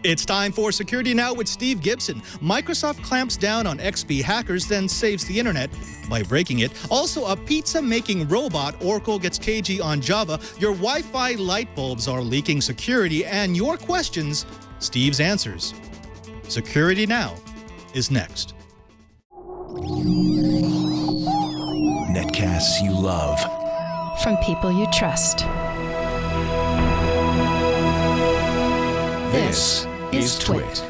It's time for Security Now with Steve Gibson. Microsoft clamps down on XP hackers, then saves the internet by breaking it. Also, a pizza-making robot. Oracle gets cagey on Java. Your Wi-Fi light bulbs are leaking security. And your questions, Steve's answers. Security Now is next. Netcasts you love. From people you trust. This is Twit.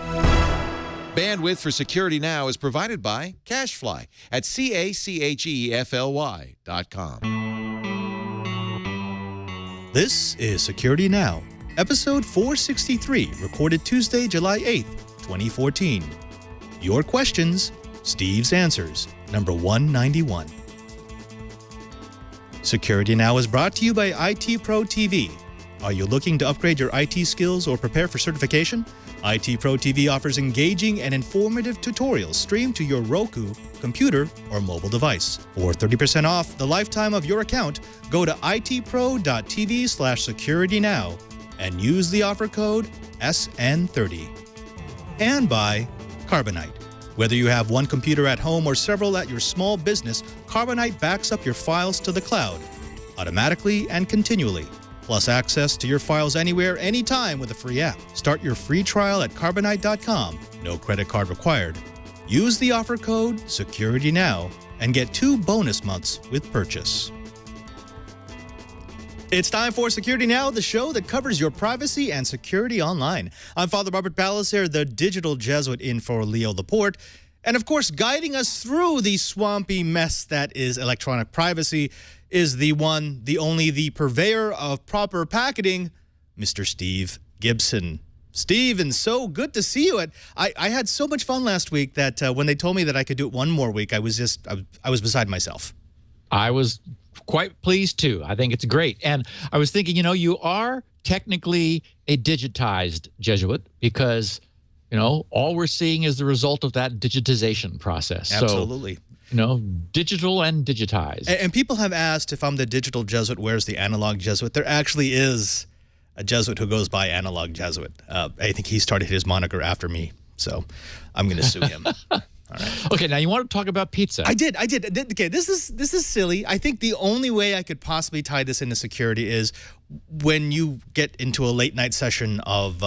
Bandwidth for Security Now is provided by CacheFly at CacheFly.com. This is Security Now, episode 463, recorded Tuesday, July 8th, 2014. Your questions, Steve's answers, number 191. Security Now is brought to you by IT Pro TV. Are you looking to upgrade your IT skills or prepare for certification? IT Pro TV offers engaging and informative tutorials streamed to your Roku, computer, or mobile device. For 30% off the lifetime of your account, go to itpro.tv/securitynow and use the offer code SN30. And by Carbonite. Whether you have one computer at home or several at your small business, Carbonite backs up your files to the cloud automatically and continually. Plus access to your files anywhere, anytime with a free app. Start your free trial at Carbonite.com. No credit card required. Use the offer code SecurityNow and get 2 bonus months with purchase. It's time for Security Now, the show that covers your privacy and security online. I'm Father Robert Ballecer, the digital Jesuit in for Leo Laporte. And of course, guiding us through the swampy mess that is electronic privacy is the one, the only, the purveyor of proper packaging, Mr. Steve Gibson. Steve, and so good to see you. I had so much fun last week that when they told me that I could do it one more week, I was beside myself. I was quite pleased too. I think it's great. And I was thinking, you are technically a digitized Jesuit because, all we're seeing is the result of that digitization process. Absolutely. So, digital and digitized. And people have asked if I'm the digital Jesuit, where's the analog Jesuit? There actually is a Jesuit who goes by analog Jesuit. I think he started his moniker after me, so I'm going to sue him. All right. Okay, now you want to talk about pizza. I did. Okay, this is silly. I think the only way I could possibly tie this into security is when you get into a late night session of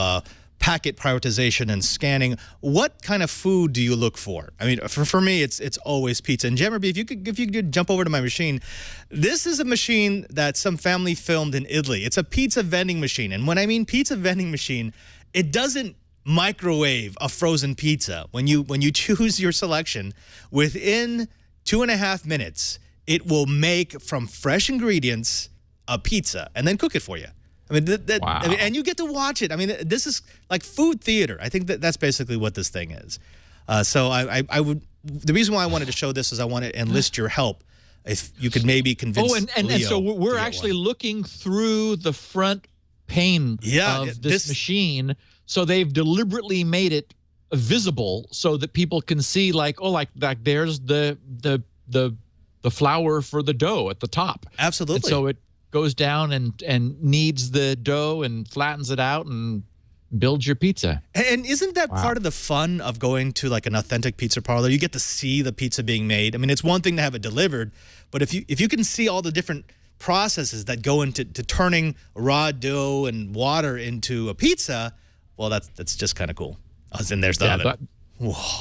packet prioritization and scanning. What kind of food do you look for? I mean, for me, it's always pizza. And Jeremy, if you could jump over to my machine, this is a machine that some family filmed in Italy. It's a pizza vending machine, and when I mean pizza vending machine, it doesn't microwave a frozen pizza. When you choose your selection, within 2.5 minutes, it will make from fresh ingredients a pizza and then cook it for you. I mean, wow. And you get to watch it. I mean, this is like food theater. I think that's basically what this thing is. So I would. The reason why I wanted to show this is I want to enlist your help. If you could maybe convince. And so we're actually looking through the front pane of this machine. So they've deliberately made it visible so that people can see, like there's the flour for the dough at the top. Absolutely. And so it goes down and kneads the dough and flattens it out and builds your pizza. And isn't that part of the fun of going to like an authentic pizza parlor? You get to see the pizza being made. I mean, it's one thing to have it delivered, but if you can see all the different processes that go into turning raw dough and water into a pizza, well, that's just kind of cool. And there's the oven.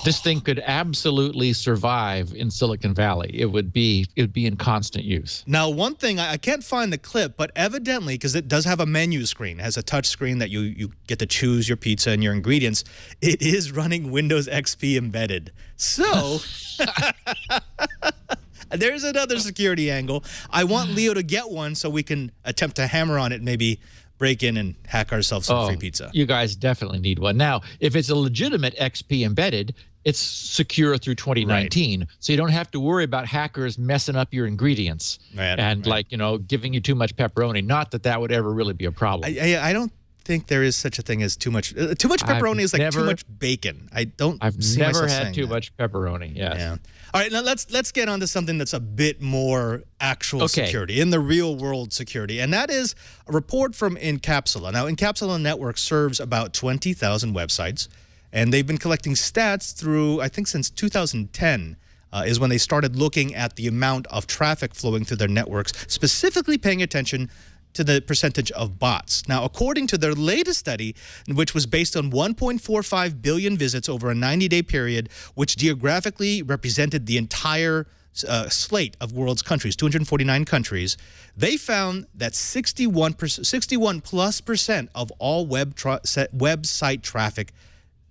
This thing could absolutely survive in Silicon Valley. It would be in constant use. Now, one thing, I can't find the clip, but evidently, because it does have a menu screen, it has a touch screen that you get to choose your pizza and your ingredients, it is running Windows XP embedded. So there's another security angle. I want Leo to get one so we can attempt to hammer on it, maybe break in and hack ourselves some free pizza. You guys definitely need one. Now, if it's a legitimate XP embedded, it's secure through 2019. Right. So you don't have to worry about hackers messing up your ingredients giving you too much pepperoni. Not that would ever really be a problem. I don't think there is such a thing as too much. Too much pepperoni is like too much bacon. I've see never myself had saying too that. much pepperoni. Yes. Yeah. All right, now let's get on to something that's a bit more actual Okay. security, in the real world security, and that is a report from Encapsula. Now, Encapsula Network serves about 20,000 websites, and they've been collecting stats through, I think, since 2010 is when they started looking at the amount of traffic flowing through their networks, specifically paying attention to the percentage of bots. Now, according to their latest study, which was based on 1.45 billion visits over a 90-day period, which geographically represented the entire slate of world's countries, 249 countries, they found that 61% of all website traffic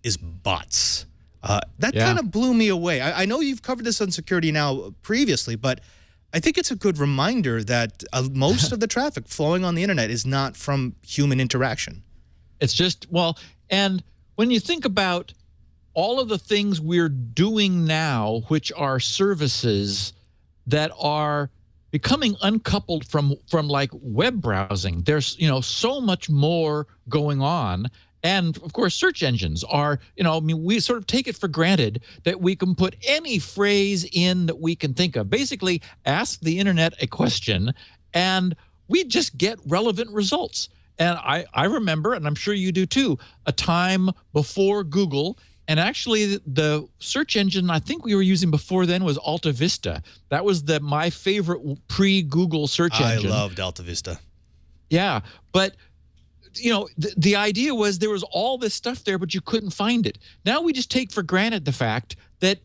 is bots. That kind of blew me away. I know you've covered this on Security Now previously, but I think it's a good reminder that most of the traffic flowing on the internet is not from human interaction. It's just, and when you think about all of the things we're doing now, which are services that are becoming uncoupled from like web browsing, there's, so much more going on. And of course, search engines are, we sort of take it for granted that we can put any phrase in that we can think of. Basically, ask the internet a question and we just get relevant results. And I remember, and I'm sure you do too, a time before Google, and actually the search engine I think we were using before then was Alta Vista. That was my favorite pre-Google search engine. I loved Alta Vista. Yeah, but the idea was there was all this stuff there, but you couldn't find it. Now we just take for granted the fact that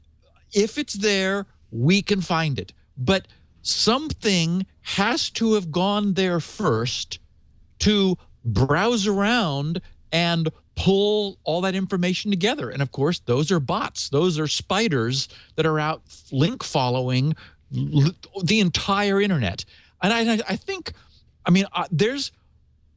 if it's there, we can find it. But something has to have gone there first to browse around and pull all that information together. And of course, those are bots. Those are spiders that are out link following the entire internet. And I think, there's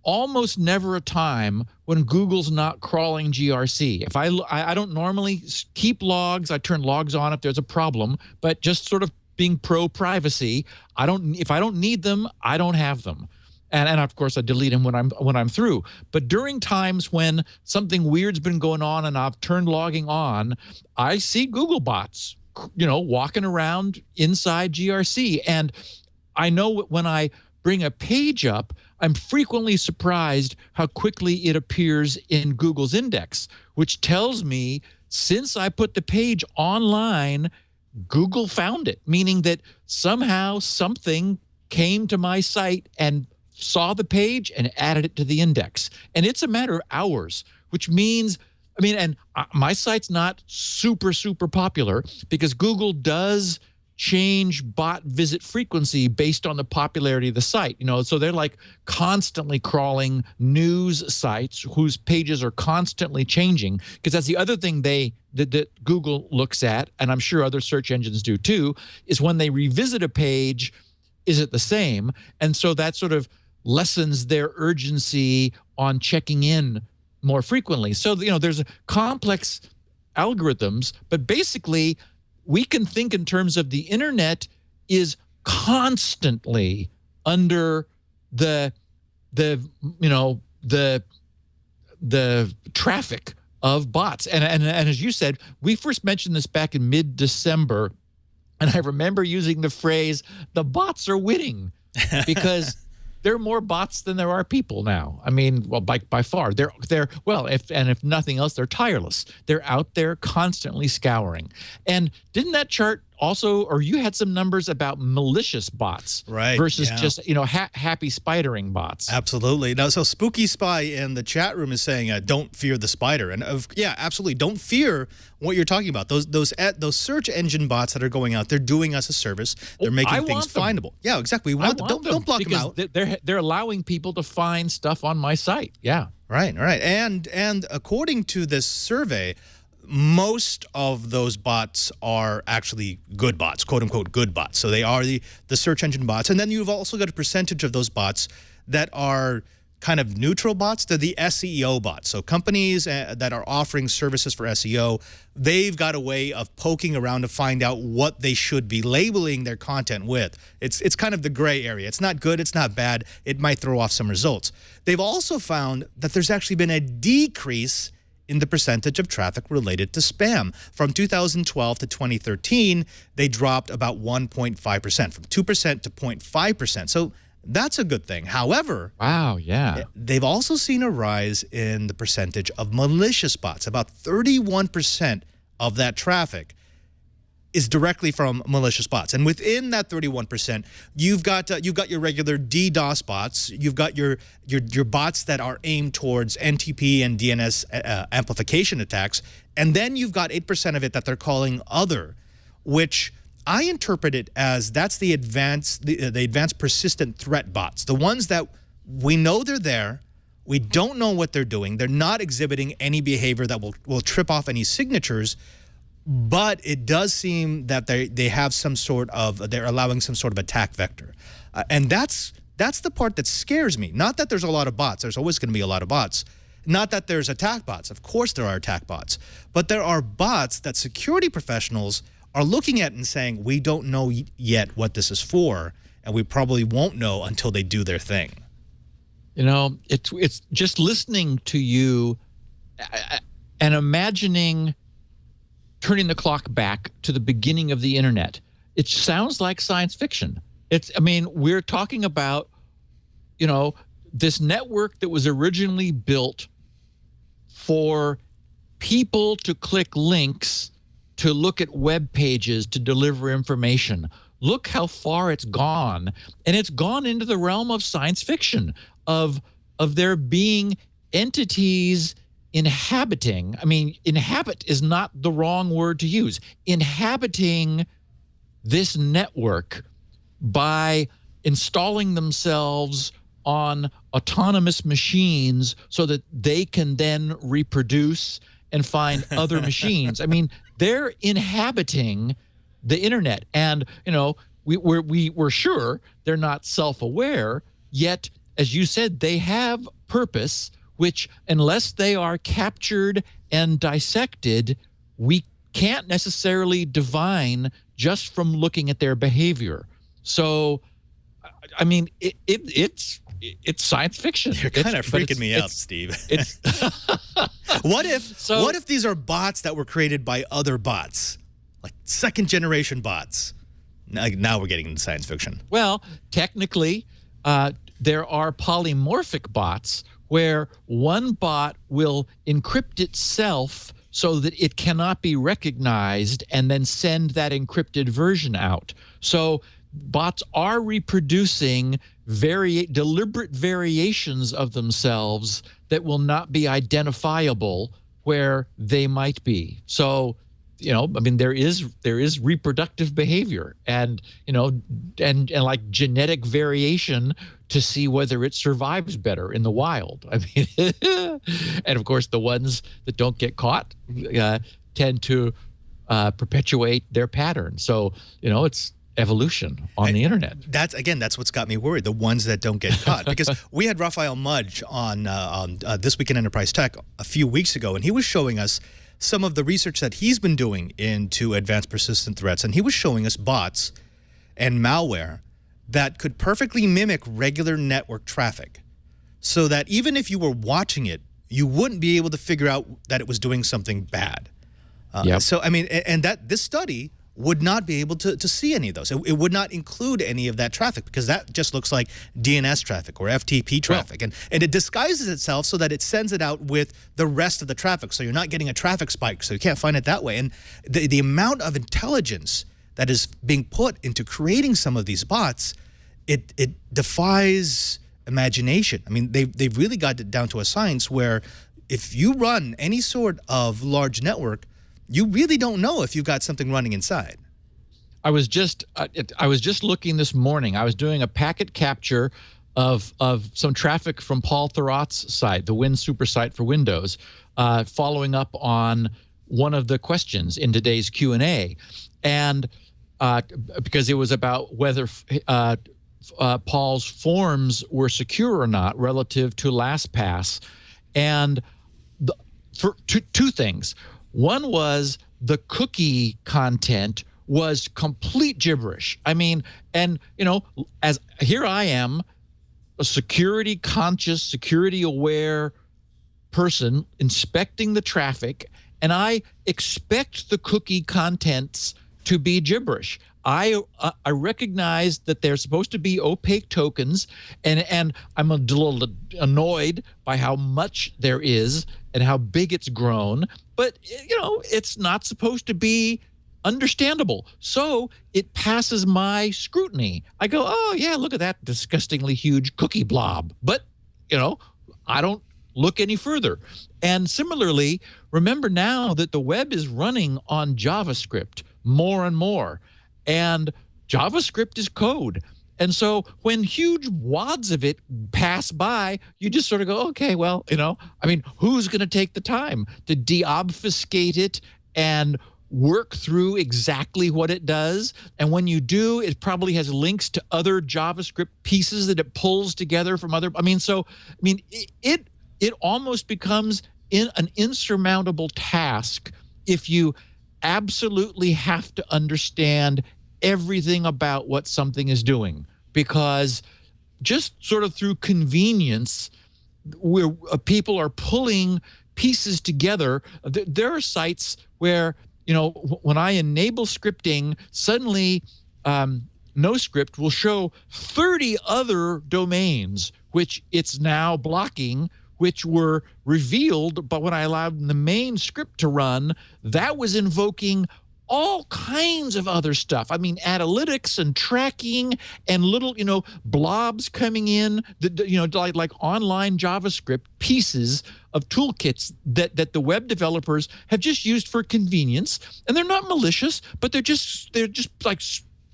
almost never a time when Google's not crawling GRC. If I don't normally keep logs, I turn logs on if there's a problem, but just sort of being pro-privacy, if I don't need them, I don't have them. And of course I delete them when I'm through. But during times when something weird's been going on and I've turned logging on, I see Google bots, walking around inside GRC. And I know when I bring a page up, I'm frequently surprised how quickly it appears in Google's index, which tells me since I put the page online, Google found it, meaning that somehow something came to my site and saw the page and added it to the index. And it's a matter of hours, which means, my site's not super, super popular because Google does change bot visit frequency based on the popularity of the site. So they're like constantly crawling news sites whose pages are constantly changing, because that's the other thing that Google looks at, and I'm sure other search engines do too, is when they revisit a page, is it the same? And so that sort of lessens their urgency on checking in more frequently. So, there's complex algorithms, but basically we can think in terms of the internet is constantly under the traffic of bots. And as you said, we first mentioned this back in mid-December, and I remember using the phrase, the bots are winning, because there are more bots than there are people now. By far. If nothing else, they're tireless. They're out there constantly scouring. And didn't that chart also, or you had some numbers about malicious bots, right? Versus just happy spidering bots. Absolutely. Now, so Spooky Spy in the chat room is saying, "Don't fear the spider," and absolutely, don't fear what you're talking about. Those search engine bots that are going out, they're doing us a service. They're making things findable. Yeah, exactly. We want them. Don't block them out. They're allowing people to find stuff on my site. Yeah. Right. And according to this survey, most of those bots are actually good bots, quote unquote good bots. So they are the search engine bots. And then you've also got a percentage of those bots that are kind of neutral bots. They're the SEO bots. So companies that are offering services for SEO, they've got a way of poking around to find out what they should be labeling their content with. It's kind of the gray area. It's not good. It's not bad. It might throw off some results. They've also found that there's actually been a decrease in the percentage of traffic related to spam. From 2012 to 2013, they dropped about 1.5%, from 2% to 0.5%. So that's a good thing. However, wow, yeah, they've also seen a rise in the percentage of malicious bots. About 31% of that traffic is directly from malicious bots. And within that 31%, you've got your regular DDoS bots. You've got your bots that are aimed towards NTP and DNS amplification attacks. And then you've got 8% of it that they're calling other, which I interpret it as that's the advanced persistent threat bots, the ones that we know they're there. We don't know what they're doing. They're not exhibiting any behavior that will trip off any signatures, but it does seem that they have they're allowing some sort of attack vector. And that's the part that scares me. Not that there's a lot of bots. There's always going to be a lot of bots. Not that there's attack bots. Of course there are attack bots. But there are bots that security professionals are looking at and saying, we don't know yet what this is for, and we probably won't know until they do their thing. You know, it's just listening to you and imagining turning the clock back to the beginning of the internet. It sounds like science fiction. We're talking about, this network that was originally built for people to click links to look at web pages to deliver information. Look how far it's gone. And it's gone into the realm of science fiction, of there being entities inhabiting. Inhabit is not the wrong word to use. Inhabiting this network by installing themselves on autonomous machines so that they can then reproduce and find other machines. They're inhabiting the internet, and we're sure they're not self-aware yet. As you said, they have purpose, which unless they are captured and dissected, we can't necessarily divine just from looking at their behavior. So, it's science fiction. You're kind of freaking me out, Steve. What if these are bots that were created by other bots, like second generation bots? Now we're getting into science fiction. Well, technically, there are polymorphic bots where one bot will encrypt itself so that it cannot be recognized and then send that encrypted version out. So bots are reproducing deliberate variations of themselves that will not be identifiable where they might be. So, there is reproductive behavior and like genetic variation to see whether it survives better in the wild. And of course, the ones that don't get caught tend to perpetuate their pattern. So, it's evolution on the internet. That's what's got me worried, the ones that don't get caught. Because we had Raphael Mudge on This Week in Enterprise Tech a few weeks ago, and he was showing us some of the research that he's been doing into advanced persistent threats. And he was showing us bots and malware that could perfectly mimic regular network traffic, so that even if you were watching it, you wouldn't be able to figure out that it was doing something bad. Yep. So, and that this study would not be able to see any of those. It would not include any of that traffic, because that just looks like DNS traffic or FTP traffic. And it disguises itself so that it sends it out with the rest of the traffic. So you're not getting a traffic spike, so you can't find it that way. And the amount of intelligence that is being put into creating some of these bots, it defies imagination. They've really got it down to a science where if you run any sort of large network, you really don't know if you've got something running inside. I was just looking this morning. I was doing a packet capture of some traffic from Paul Thurrott's site, the WinSuper site for Windows, following up on one of the questions in today's Q&A. And because it was about whether Paul's forms were secure or not relative to LastPass. And for two things. One was the cookie content was complete gibberish. I mean, and, as here I am, a security conscious, security aware person inspecting the traffic, and I expect the cookie contents to be gibberish. I recognize that they're supposed to be opaque tokens, and I'm a little annoyed by how much there is and how big it's grown. But it's not supposed to be understandable, so it passes my scrutiny. I go, oh yeah, look at that disgustingly huge cookie blob. But I don't look any further. And similarly, remember now that the web is running on JavaScript more and more. And JavaScript is code. And so when huge wads of it pass by, you just sort of go, okay, well, who's going to take the time to deobfuscate it and work through exactly what it does? And when you do, it probably has links to other JavaScript pieces that it pulls together from other. It almost becomes an insurmountable task if you absolutely have to understand everything about what something is doing, because just sort of through convenience, where people are pulling pieces together. There are sites where, when I enable scripting, suddenly NoScript will show 30 other domains, which it's now blocking, which were revealed. But when I allowed the main script to run, that was invoking all kinds of other stuff. I mean, analytics and tracking and little, blobs coming in, like online JavaScript pieces of toolkits that the web developers have just used for convenience. And they're not malicious, but they're just like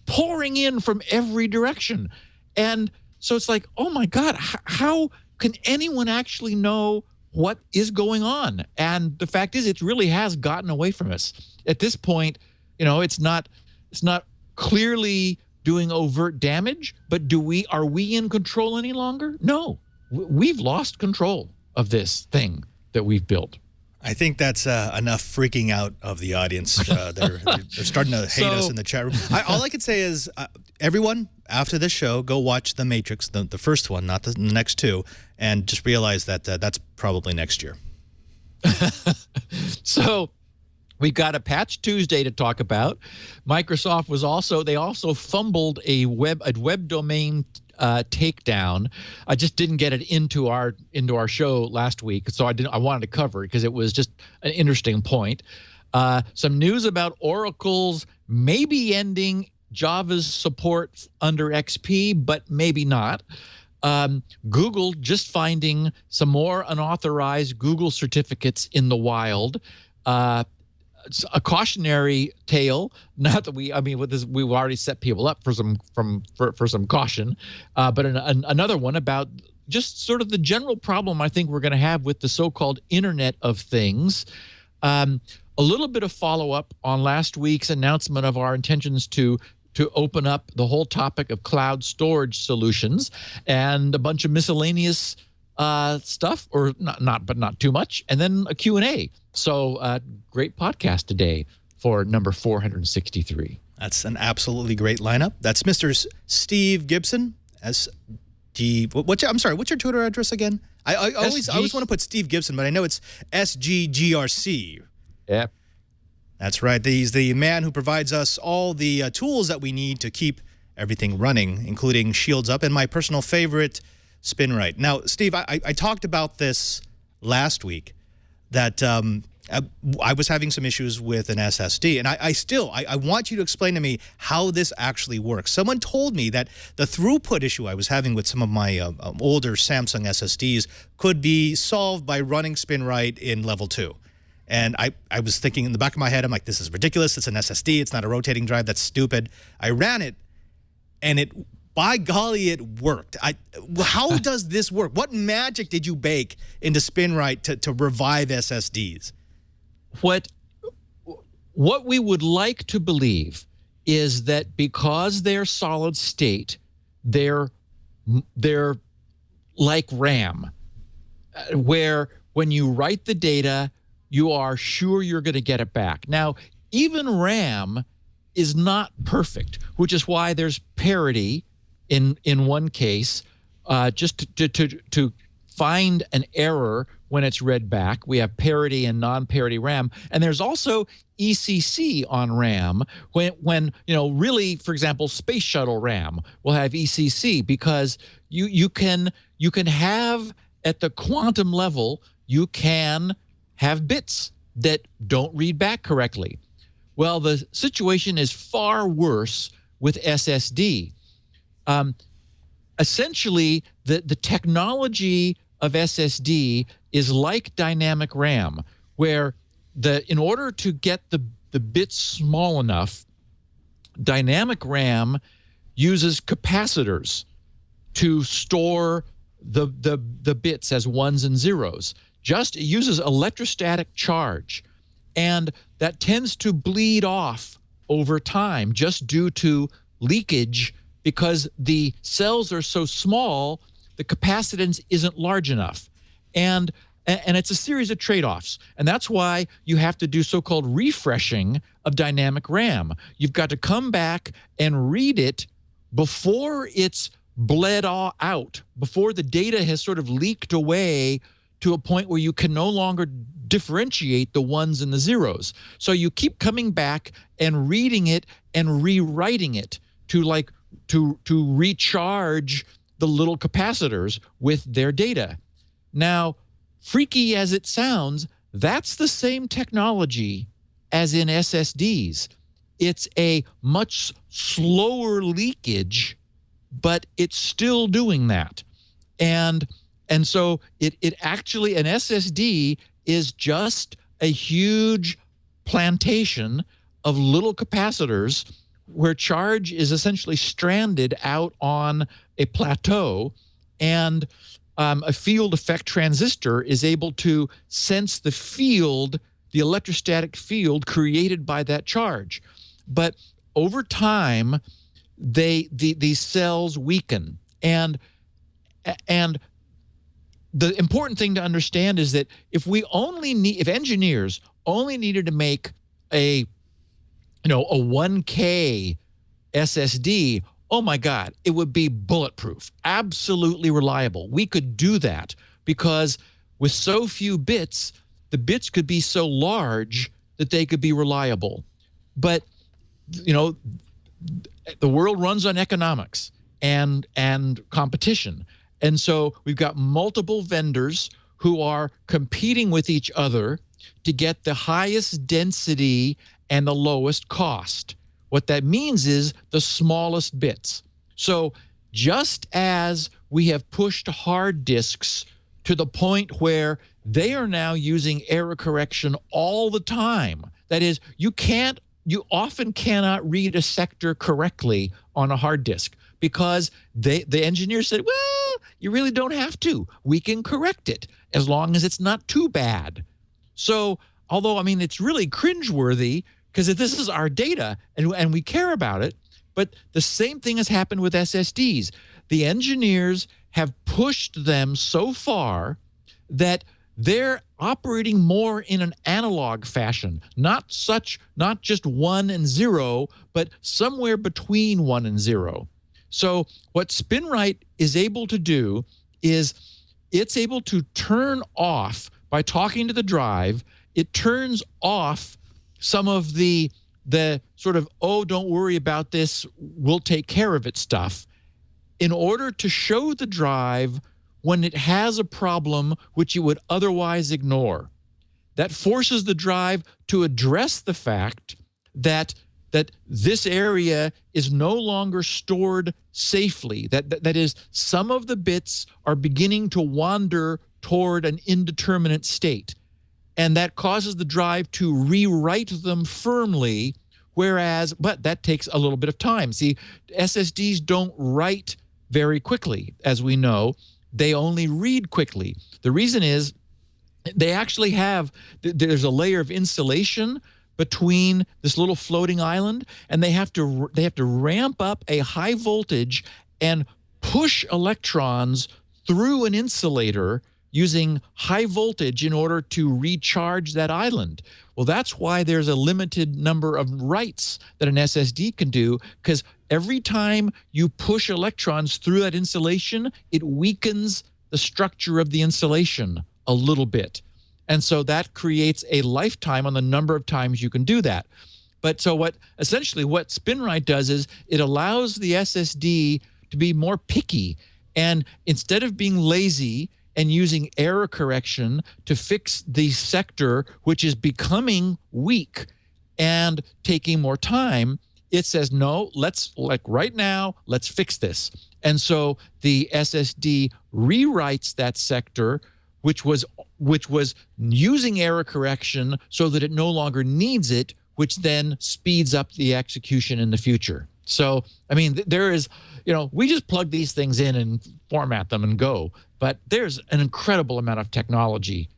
pouring in from every direction. And so it's like, oh my God, how can anyone actually know what is going on? And the fact is, it really has gotten away from us. At this point, it's not clearly doing overt damage, but are we in control any longer? No, we've lost control of this thing that we've built. I think that's enough freaking out of the audience. They're starting to hate us in the chat room. All I could say is, everyone, after this show, go watch The Matrix, the first one, not the next two, and just realize that that's probably next year. So we've got a Patch Tuesday to talk about. Microsoft they also fumbled a web domain takedown. I just didn't get it into our show last week, so I wanted to cover it because it was just an interesting point. Some news about Oracle's maybe ending Java's support under XP, but maybe not. Google just finding some more unauthorized Google certificates in the wild. A cautionary tale. Not that with this, we've already set people up for some caution, but another one about just sort of the general problem I think we're going to have with the so-called Internet of Things. A little bit of follow-up on last week's announcement of our intentions to open up the whole topic of cloud storage solutions, and a bunch of miscellaneous stuff, or not too much, and then a Q&A. So great podcast today for number 463. That's an absolutely great lineup. That's Mr. Steve Gibson, SG. What's your Twitter address again? I always want to put Steve Gibson, but I know it's SGGRC. Yep. That's right. He's the man who provides us all the tools that we need to keep everything running, including Shields Up and my personal favorite, SpinRite. Now, Steve, I talked about this last week, that I was having some issues with an SSD, and I want you to explain to me how this actually works. Someone told me that the throughput issue I was having with some of my older Samsung SSDs could be solved by running SpinRite in level 2. And I was thinking in the back of my head, I'm like, this is ridiculous. It's an SSD. It's not a rotating drive. That's stupid. I ran it, and by golly, it worked. How does this work? What magic did you bake into SpinRite to revive SSDs? What we would like to believe is that because they're solid state, they're like RAM, where when you write the data, you are sure you're going to get it back. Now, even RAM is not perfect, which is why there's parity in one case, just to find an error when it's read back. We have parity and non-parity RAM, and there's also ECC on RAM when really, for example, Space Shuttle RAM will have ECC, because you can have at the quantum level, you can have bits that don't read back correctly. Well, the situation is far worse with SSD. Essentially, the technology of SSD is like dynamic RAM, where in order to get the bits small enough, dynamic RAM uses capacitors to store the bits as ones and zeros. It uses electrostatic charge, and that tends to bleed off over time just due to leakage, because the cells are so small, the capacitance isn't large enough. And it's a series of trade-offs. And that's why you have to do so-called refreshing of dynamic RAM. You've got to come back and read it before it's bled out, before the data has sort of leaked away to a point where you can no longer differentiate the ones and the zeros. So you keep coming back and reading it and rewriting it to recharge the little capacitors with their data. Now, freaky as it sounds, that's the same technology as in SSDs. It's a much slower leakage, but it's still doing that. And so it actually, an SSD is just a huge plantation of little capacitors where charge is essentially stranded out on a plateau, and a field effect transistor is able to sense the field, the electrostatic field created by that charge. But over time, these cells weaken. And the important thing to understand is that if engineers only needed to make a 1K SSD, oh my God, it would be bulletproof, absolutely reliable. We could do that because with so few bits, the bits could be so large that they could be reliable. But, the world runs on economics and competition. And so we've got multiple vendors who are competing with each other to get the highest density and the lowest cost. What that means is the smallest bits. So just as we have pushed hard disks to the point where they are now using error correction all the time, that is, you often cannot read a sector correctly on a hard disk because the engineer said, well, you really don't have to. We can correct it as long as it's not too bad. So although, it's really cringeworthy because this is our data and we care about it, but the same thing has happened with SSDs. The engineers have pushed them so far that they're operating more in an analog fashion, not just 1 and 0, but somewhere between 1 and 0. So what SpinRite is able to do is it's able to turn off, by talking to the drive, it turns off some of the sort of, oh, don't worry about this, we'll take care of it stuff, in order to show the drive when it has a problem which you would otherwise ignore. That forces the drive to address the fact that this area is no longer stored safely. That is, some of the bits are beginning to wander toward an indeterminate state. And that causes the drive to rewrite them firmly, but that takes a little bit of time. See, SSDs don't write very quickly, as we know. They only read quickly. The reason is they actually there's a layer of insulation between this little floating island, and they have to ramp up a high voltage and push electrons through an insulator using high voltage in order to recharge that island. Well, that's why there's a limited number of writes that an SSD can do, because every time you push electrons through that insulation, it weakens the structure of the insulation a little bit. And so that creates a lifetime on the number of times you can do that. But so what SpinRite does is it allows the SSD to be more picky. And instead of being lazy and using error correction to fix the sector which is becoming weak and taking more time, it says, no, right now, let's fix this. And so the SSD rewrites that sector, which was using error correction so that it no longer needs it, which then speeds up the execution in the future. So, I mean, there is, we just plug these things in and format them and go. But there's an incredible amount of technology,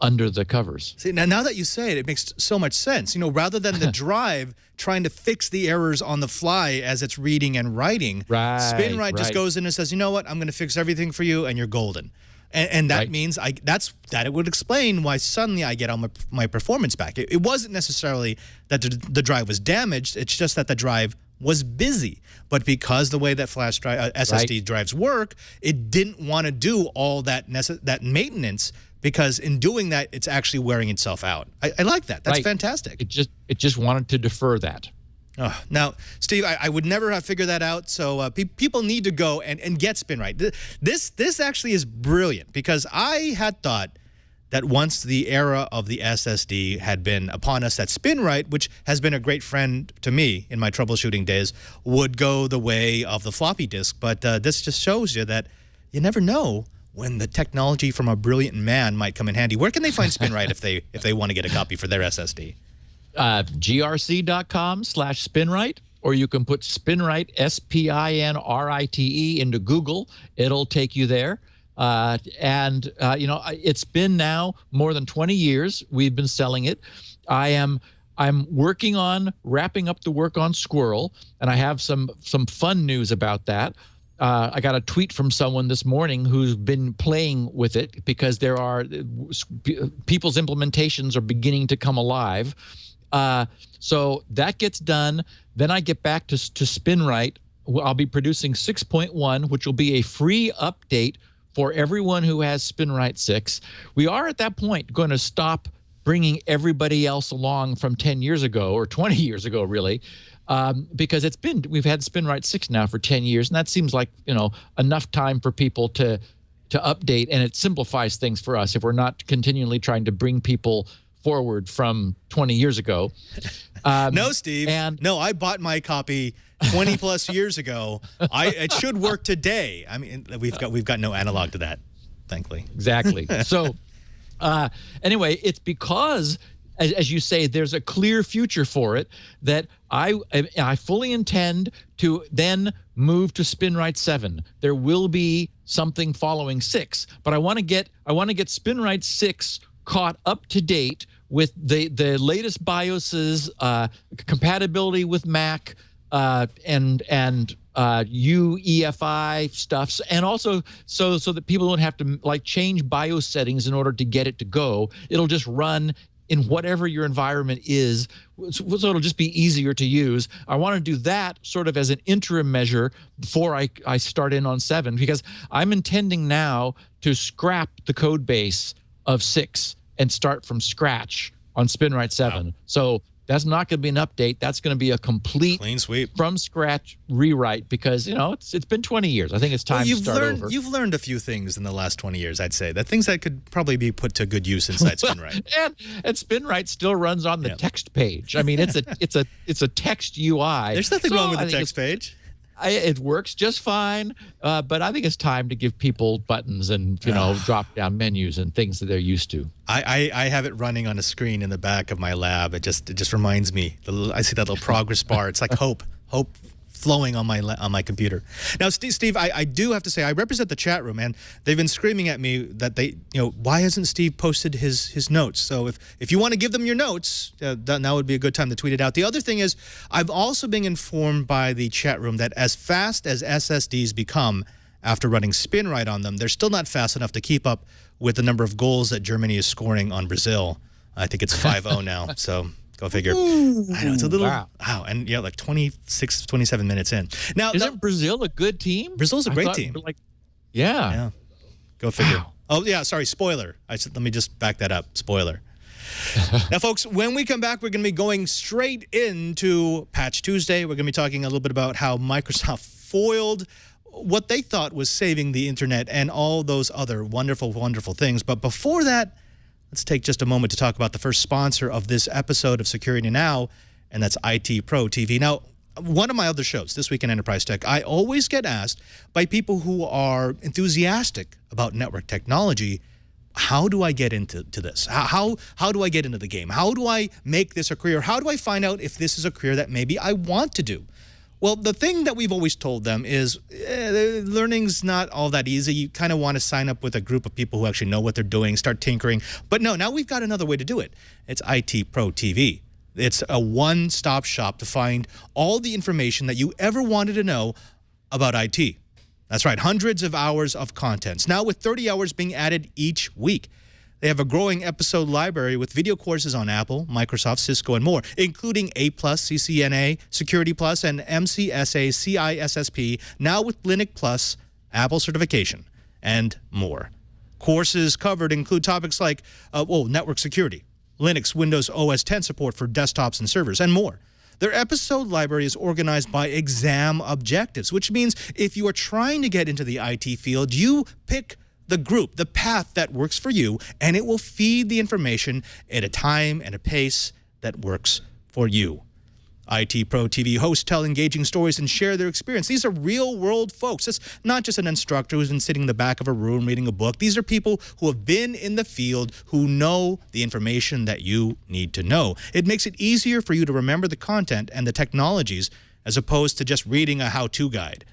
under the covers. See, now that you say it, it makes so much sense. Rather than the drive trying to fix the errors on the fly as it's reading and writing, SpinRite just goes in and says, you know what, I'm going to fix everything for you, and you're golden. And that means it would explain why suddenly I get all my performance back. It wasn't necessarily that the drive was damaged. It's just that the drive was busy. But because the way that flash drive, SSD drives work, it didn't want to do all that maintenance, because in doing that, it's actually wearing itself out. I like that. That's fantastic. It just wanted to defer that. Now, Steve, I would never have figured that out, so people need to go and get SpinRite. This actually is brilliant, because I had thought that once the era of the SSD had been upon us, that SpinRite, which has been a great friend to me in my troubleshooting days, would go the way of the floppy disk. But this just shows you that you never know when the technology from a brilliant man might come in handy. Where can they find SpinRite if they want to get a copy for their SSD? grc.com/SpinRite, or you can put SpinRite, SPINRITE, into Google. It'll take you there. It's been now more than 20 years we've been selling it. I'm working on wrapping up the work on Squirrel, and I have some fun news about that. I got a tweet from someone this morning who's been playing with it, because there are people's implementations are beginning to come alive. So that gets done. Then I get back to SpinRite. I'll be producing 6.1, which will be a free update for everyone who has SpinRite 6. We are at that point going to stop bringing everybody else along from 10 years ago, or 20 years ago, really, because we've had SpinRite 6 now for 10 years, and that seems like enough time for people to update, and it simplifies things for us if we're not continually trying to bring people forward from 20 years ago. No, Steve. No, I bought my copy 20 plus years ago. It should work today. I mean, we've got no analog to that, thankfully. Exactly. So anyway, it's because, as you say, there's a clear future for it, that I fully intend to then move to SpinRite 7. There will be something following 6, but I want to get SpinRite 6 caught up to date with the latest BIOSes, compatibility with Mac, and UEFI stuffs, and also so that people don't have to change BIOS settings in order to get it to go. It'll just run in whatever your environment is, so it'll just be easier to use. I want to do that sort of as an interim measure before I start in on 7, because I'm intending now to scrap the code base of 6 and start from scratch on SpinRite 7. Wow. So that's not going to be an update. That's going to be a complete clean sweep from scratch rewrite, because it's been 20 years. I think it's time to start over. You've learned a few things in the last 20 years, I'd say. That things that could probably be put to good use inside SpinRite. and SpinRite still runs on the text page. I mean, it's a text UI. There's nothing wrong with the text page. It works just fine, but I think it's time to give people buttons and drop-down menus and things that they're used to. I have it running on a screen in the back of my lab. It just reminds me. I see that little progress bar. It's like hope flowing on my computer. Now, Steve, I do have to say I represent the chat room, and they've been screaming at me that why hasn't Steve posted his notes? So if you want to give them your notes, now would be a good time to tweet it out. The other thing is, I've also been informed by the chat room that as fast as SSDs become after running SpinRite on them, they're still not fast enough to keep up with the number of goals that Germany is scoring on Brazil. I think it's 5-0 now, so go figure. I know, it's a little, wow, and like 26, 27 minutes in. Now, isn't Brazil a good team? Brazil's a great team. Yeah. Go figure. Wow. Oh, yeah, sorry, spoiler. Let me just back that up, spoiler. Now, folks, when we come back, we're going to be going straight into Patch Tuesday. We're going to be talking a little bit about how Microsoft foiled what they thought was saving the internet and all those other wonderful, wonderful things. But before that, let's take just a moment to talk about the first sponsor of this episode of Security Now, and that's IT Pro TV. Now, one of my other shows, This Week in Enterprise Tech, I always get asked by people who are enthusiastic about network technology, how do I get into this? How do I get into the game? How do I make this a career? How do I find out if this is a career that maybe I want to do? Well, the thing that we've always told them is learning's not all that easy. You kind of want to sign up with a group of people who actually know what they're doing, start tinkering. But no, now we've got another way to do it. It's IT Pro TV. It's a one-stop shop to find all the information that you ever wanted to know about IT. That's right, hundreds of hours of content. Now with 30 hours being added each week. They have a growing episode library with video courses on Apple, Microsoft, Cisco, and more, including A+, CCNA, Security Plus, and MCSA CISSP, now with Linux Plus, Apple certification, and more. Courses covered include topics like network security, Linux, Windows OS 10 support for desktops and servers, and more. Their episode library is organized by exam objectives, which means if you are trying to get into the IT field, you pick the group, the path that works for you, and it will feed the information at a time and a pace that works for you. IT Pro TV hosts tell engaging stories and share their experience. These are real-world folks. It's not just an instructor who's been sitting in the back of a room reading a book. These are people who have been in the field, who know the information that you need to know. It makes it easier for you to remember the content and the technologies as opposed to just reading a how-to guide.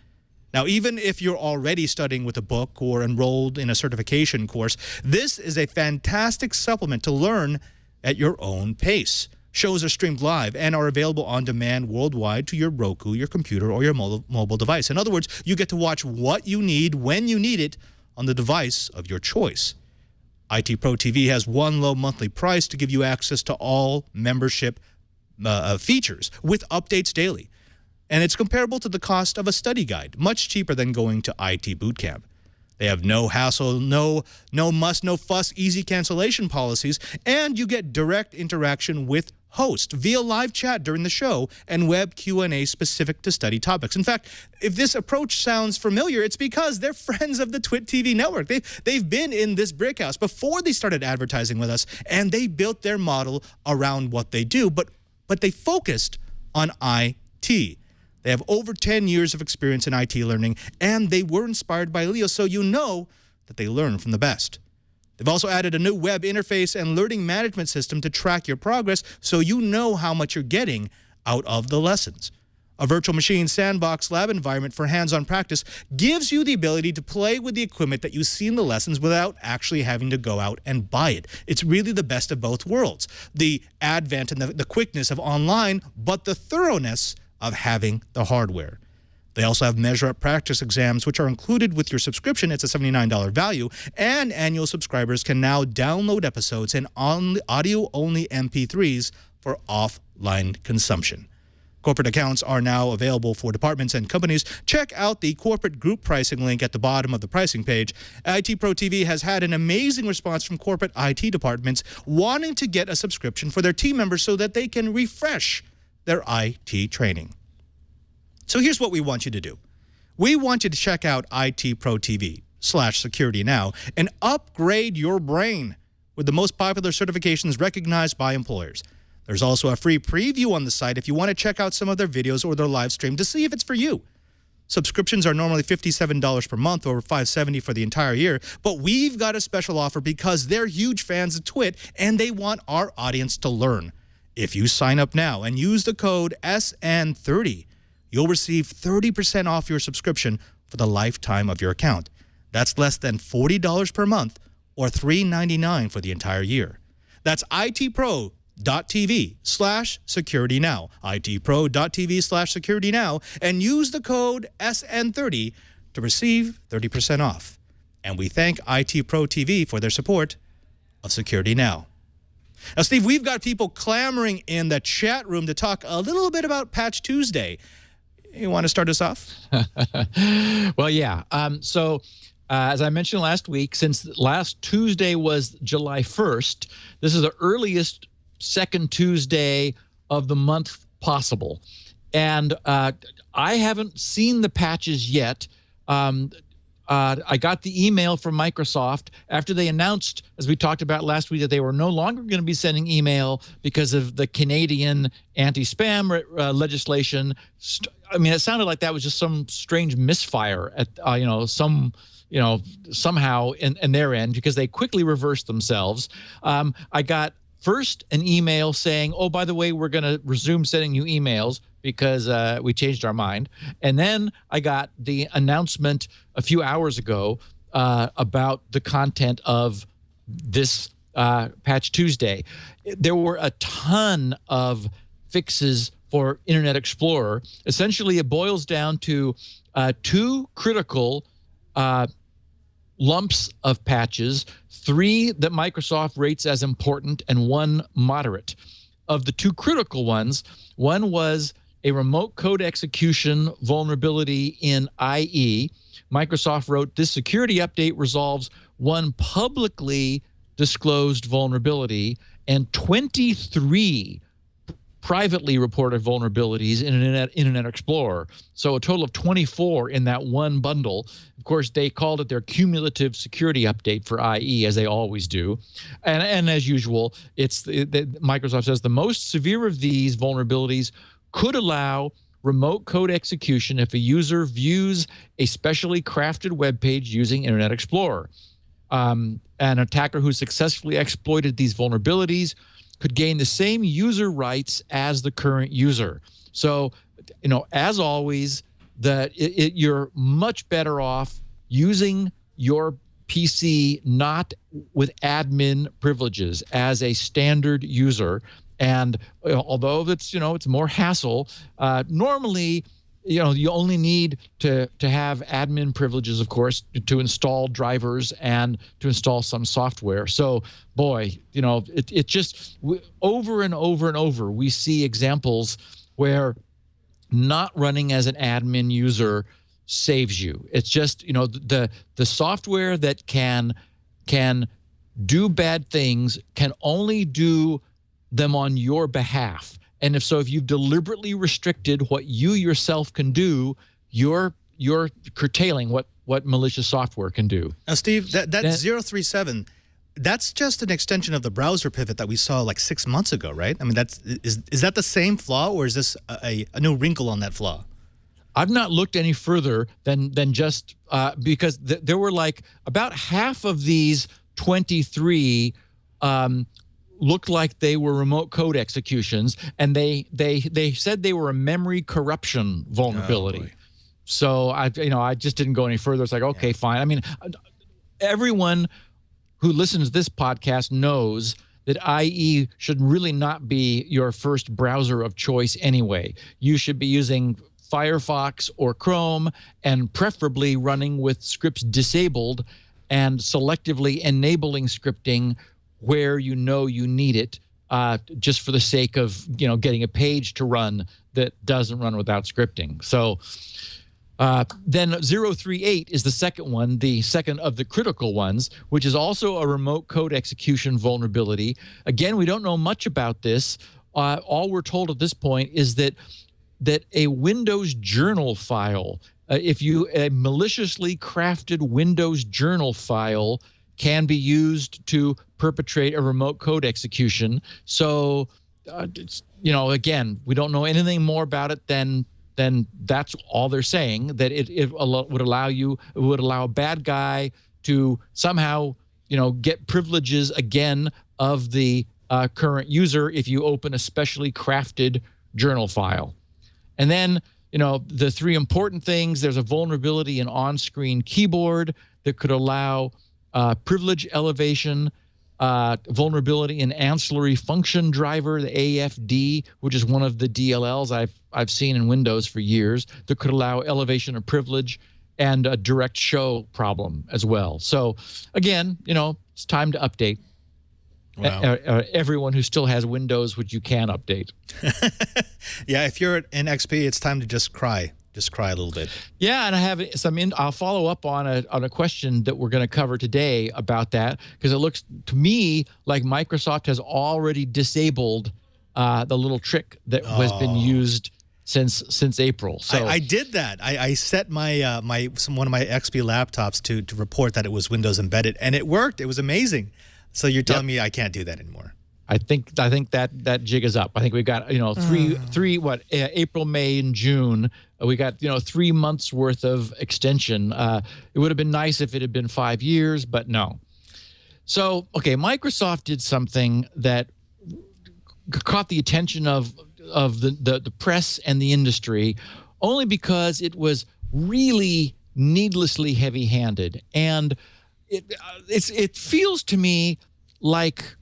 Now, even if you're already studying with a book or enrolled in a certification course, this is a fantastic supplement to learn at your own pace. Shows are streamed live and are available on demand worldwide to your Roku, your computer, or your mobile device. In other words, you get to watch what you need when you need it on the device of your choice. IT Pro TV has one low monthly price to give you access to all membership features with updates daily. And it's comparable to the cost of a study guide, much cheaper than going to IT Bootcamp. They have no hassle, no muss, no fuss, easy cancellation policies, and you get direct interaction with hosts via live chat during the show and web Q&A specific to study topics. In fact, if this approach sounds familiar, it's because they're friends of the Twit TV network. They've been in this brick house before they started advertising with us, and they built their model around what they do, but they focused on IT. They have over 10 years of experience in IT learning, and they were inspired by Leo, so you know that they learn from the best. They've also added a new web interface and learning management system to track your progress so you know how much you're getting out of the lessons. A virtual machine sandbox lab environment for hands-on practice gives you the ability to play with the equipment that you see in the lessons without actually having to go out and buy it. It's really the best of both worlds. The advent and the quickness of online, but the thoroughness of having the hardware. They also have measure-up practice exams, which are included with your subscription. It's a $79 value, and annual subscribers can now download episodes in audio-only MP3s for offline consumption. Corporate accounts are now available for departments and companies. Check out the corporate group pricing link at the bottom of the pricing page. IT Pro TV has had an amazing response from corporate IT departments wanting to get a subscription for their team members so that they can refresh their IT training. So here's what we want you to do. We want you to check out IT Pro TV/Security Now and upgrade your brain with the most popular certifications recognized by employers. There's also a free preview on the site if you want to check out some of their videos or their live stream to see if it's for you. Subscriptions are normally $57 per month or $570 for the entire year, but we've got a special offer because they're huge fans of Twit and they want our audience to learn. If you sign up now and use the code SN30, you'll receive 30% off your subscription for the lifetime of your account. That's less than $40 per month or $3.99 for the entire year. That's itpro.tv/securitynow, itpro.tv/securitynow, and use the code SN30 to receive 30% off. And we thank IT Pro TV for their support of Security Now. Now, Steve, we've got people clamoring in the chat room to talk a little bit about Patch Tuesday. You want to start us off? Well, yeah. As I mentioned last week, since last Tuesday was July 1st, this is the earliest second Tuesday of the month possible. And I haven't seen the patches yet. I got the email from Microsoft after they announced, as we talked about last week, that they were no longer going to be sending email because of the Canadian anti-spam legislation. I mean, it sounded like that was just some strange misfire at, somehow in their end, because they quickly reversed themselves. I got first an email saying, oh, by the way, we're going to resume sending you emails because we changed our mind. And then I got the announcement a few hours ago about the content of this Patch Tuesday. There were a ton of fixes for Internet Explorer. Essentially, it boils down to two critical lumps of patches, 3 that Microsoft rates as important and 1 moderate. Of the 2 critical ones, one was a remote code execution vulnerability in IE. Microsoft wrote, this security update resolves 1 publicly disclosed vulnerability and 23 privately reported vulnerabilities in Internet Explorer. So a total of 24 in that one bundle. Of course, they called it their cumulative security update for IE, as they always do. And as usual, Microsoft says the most severe of these vulnerabilities could allow remote code execution if a user views a specially crafted web page using Internet Explorer. An attacker who successfully exploited these vulnerabilities could gain the same user rights as the current user. So, as always, you're much better off using your PC not with admin privileges as a standard user. And although it's more hassle, normally, you only need to have admin privileges, of course, to install drivers and to install some software. So, boy, it just over and over and over, we see examples where not running as an admin user saves you. It's just, the software that can do bad things can only do them on your behalf. And if you've deliberately restricted what you yourself can do, you're curtailing what malicious software can do. Now, Steve, that 037, that's just an extension of the browser pivot that we saw like 6 months ago, right? I mean, is that the same flaw, or is this a new wrinkle on that flaw? I've not looked any further than just because there were like about half of these 23 looked like they were remote code executions, and they said they were a memory corruption vulnerability. Oh, so I just didn't go any further. It's like, okay, fine. I mean, everyone who listens to this podcast knows that IE should really not be your first browser of choice anyway. You should be using Firefox or Chrome, and preferably running with scripts disabled and selectively enabling scripting where you need it, just for the sake of getting a page to run that doesn't run without scripting. So then 038 is the second one, the second of the critical ones, which is also a remote code execution vulnerability. Again, we don't know much about this. All we're told at this point is that a Windows journal file, a maliciously crafted Windows journal file can be used to perpetrate a remote code execution. So, again, we don't know anything more about it than that's all they're saying, that it would allow a bad guy to somehow, get privileges again of the current user if you open a specially crafted journal file. And then the three important things. There's a vulnerability in on-screen keyboard that could allow privilege elevation, vulnerability in ancillary function driver, the AFD, which is one of the DLLs I've seen in Windows for years, that could allow elevation of privilege, and a direct show problem as well. So again, it's time to update. Wow. Everyone who still has Windows, which you can update. Yeah, if you're in XP, it's time to just cry. Just cry a little bit. Yeah, and I have some. I'll follow up on a question that we're going to cover today about that, because it looks to me like Microsoft has already disabled the little trick that has been used since April. So I did that. I set my one of my XP laptops to report that it was Windows embedded, and it worked. It was amazing. So you're telling me I can't do that anymore? I think that jig is up. I think we've got April, May, and June. We got 3 months worth of extension. It would have been nice if it had been 5 years, but no. So Microsoft did something that caught the attention of the press and the industry, only because it was really needlessly heavy-handed, and it feels to me like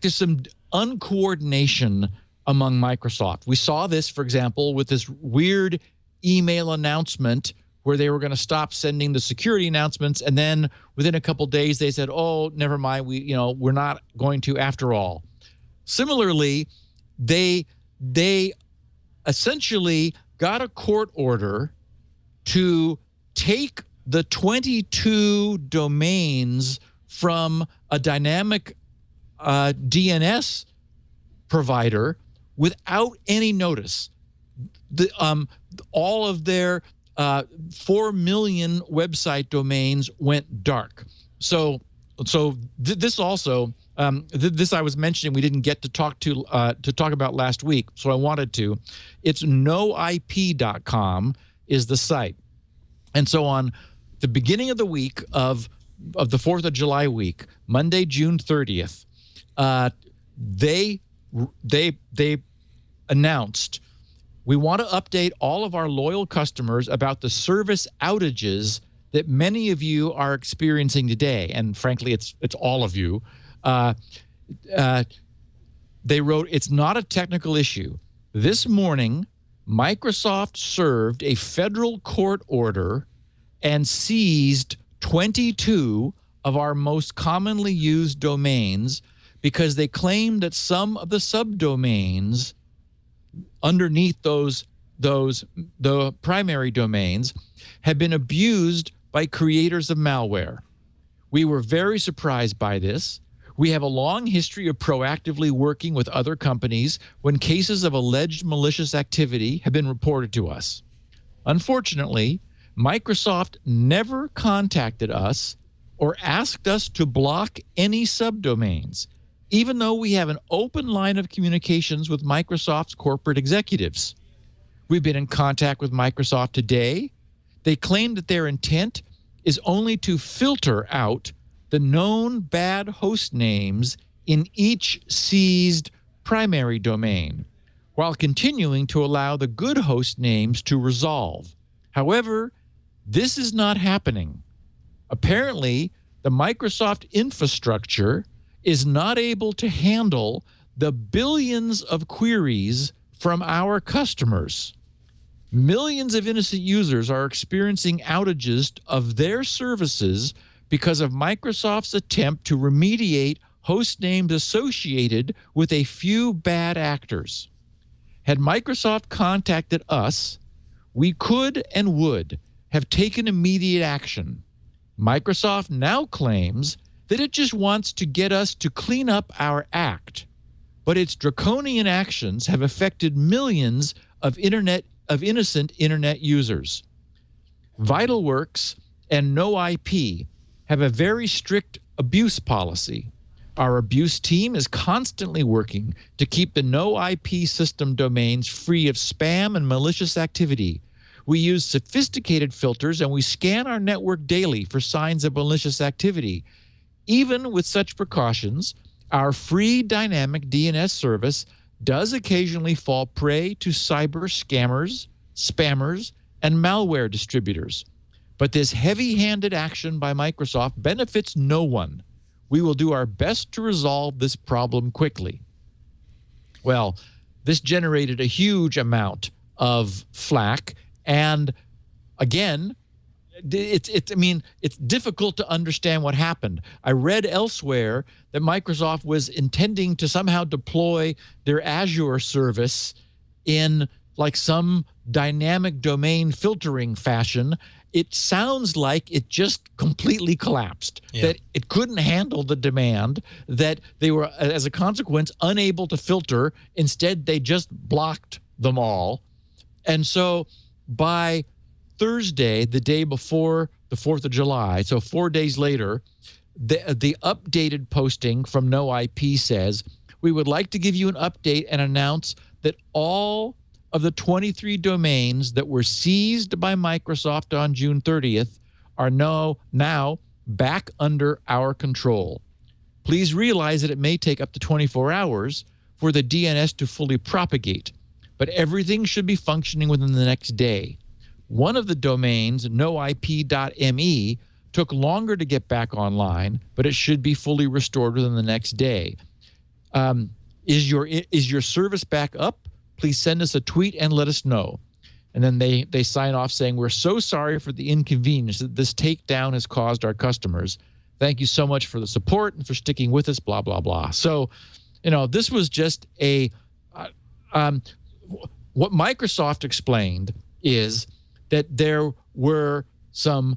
there's some uncoordination among Microsoft. We saw this, for example, with this weird email announcement where they were going to stop sending the security announcements, and then within a couple days they said, "Oh, never mind, we're not going to after all." Similarly, they essentially got a court order to take the 22 domains from a dynamic DNS provider without any notice. All of their 4 million website domains went dark. So this also, this I was mentioning we didn't get to talk about last week, so I wanted to. It's noip.com is the site. And so on the beginning of the week of the 4th of July week, Monday, June 30th, they announced, we want to update all of our loyal customers about the service outages that many of you are experiencing today. And frankly, it's all of you. They wrote, "It's not a technical issue. This morning, Microsoft served a federal court order and seized 22 of our most commonly used domains because they claimed that some of the subdomains underneath the primary domains had been abused by creators of malware. We were very surprised by this. We have a long history of proactively working with other companies when cases of alleged malicious activity have been reported to us. Unfortunately, Microsoft never contacted us or asked us to block any subdomains, even though we have an open line of communications with Microsoft's corporate executives. We've been in contact with Microsoft today. They claim that their intent is only to filter out the known bad host names in each seized primary domain, while continuing to allow the good host names to resolve. However, this is not happening. Apparently, the Microsoft infrastructure is not able to handle the billions of queries from our customers. Millions of innocent users are experiencing outages of their services because of Microsoft's attempt to remediate host names associated with a few bad actors. Had Microsoft contacted us, we could and would have taken immediate action. Microsoft now claims that it just wants to get us to clean up our act, but its draconian actions have affected millions of innocent internet users. VitalWorks and NoIP have a very strict abuse policy. Our abuse team is constantly working to keep the NoIP system domains free of spam and malicious activity. We use sophisticated filters and we scan our network daily for signs of malicious activity. Even with such precautions, our free dynamic DNS service does occasionally fall prey to cyber scammers, spammers, and malware distributors. But this heavy-handed action by Microsoft benefits no one. We will do our best to resolve this problem quickly. Well, this generated a huge amount of flack, and again, it's difficult to understand what happened. I read elsewhere that Microsoft was intending to somehow deploy their Azure service in like some dynamic domain filtering fashion. It sounds like it just completely collapsed, that it couldn't handle the demand, that they were, as a consequence, unable to filter. Instead, they just blocked them all. And so by Thursday, the day before the 4th of July, so 4 days later, the updated posting from NoIP says, we would like to give you an update and announce that all of the 23 domains that were seized by Microsoft on June 30th are now back under our control. Please realize that it may take up to 24 hours for the DNS to fully propagate, but everything should be functioning within the next day. One of the domains, noip.me, took longer to get back online, but it should be fully restored within the next day. Is your service back up? Please send us a tweet and let us know. And then they sign off saying, we're so sorry for the inconvenience that this takedown has caused our customers. Thank you so much for the support and for sticking with us, blah, blah, blah. So, this was just what Microsoft explained is that there were some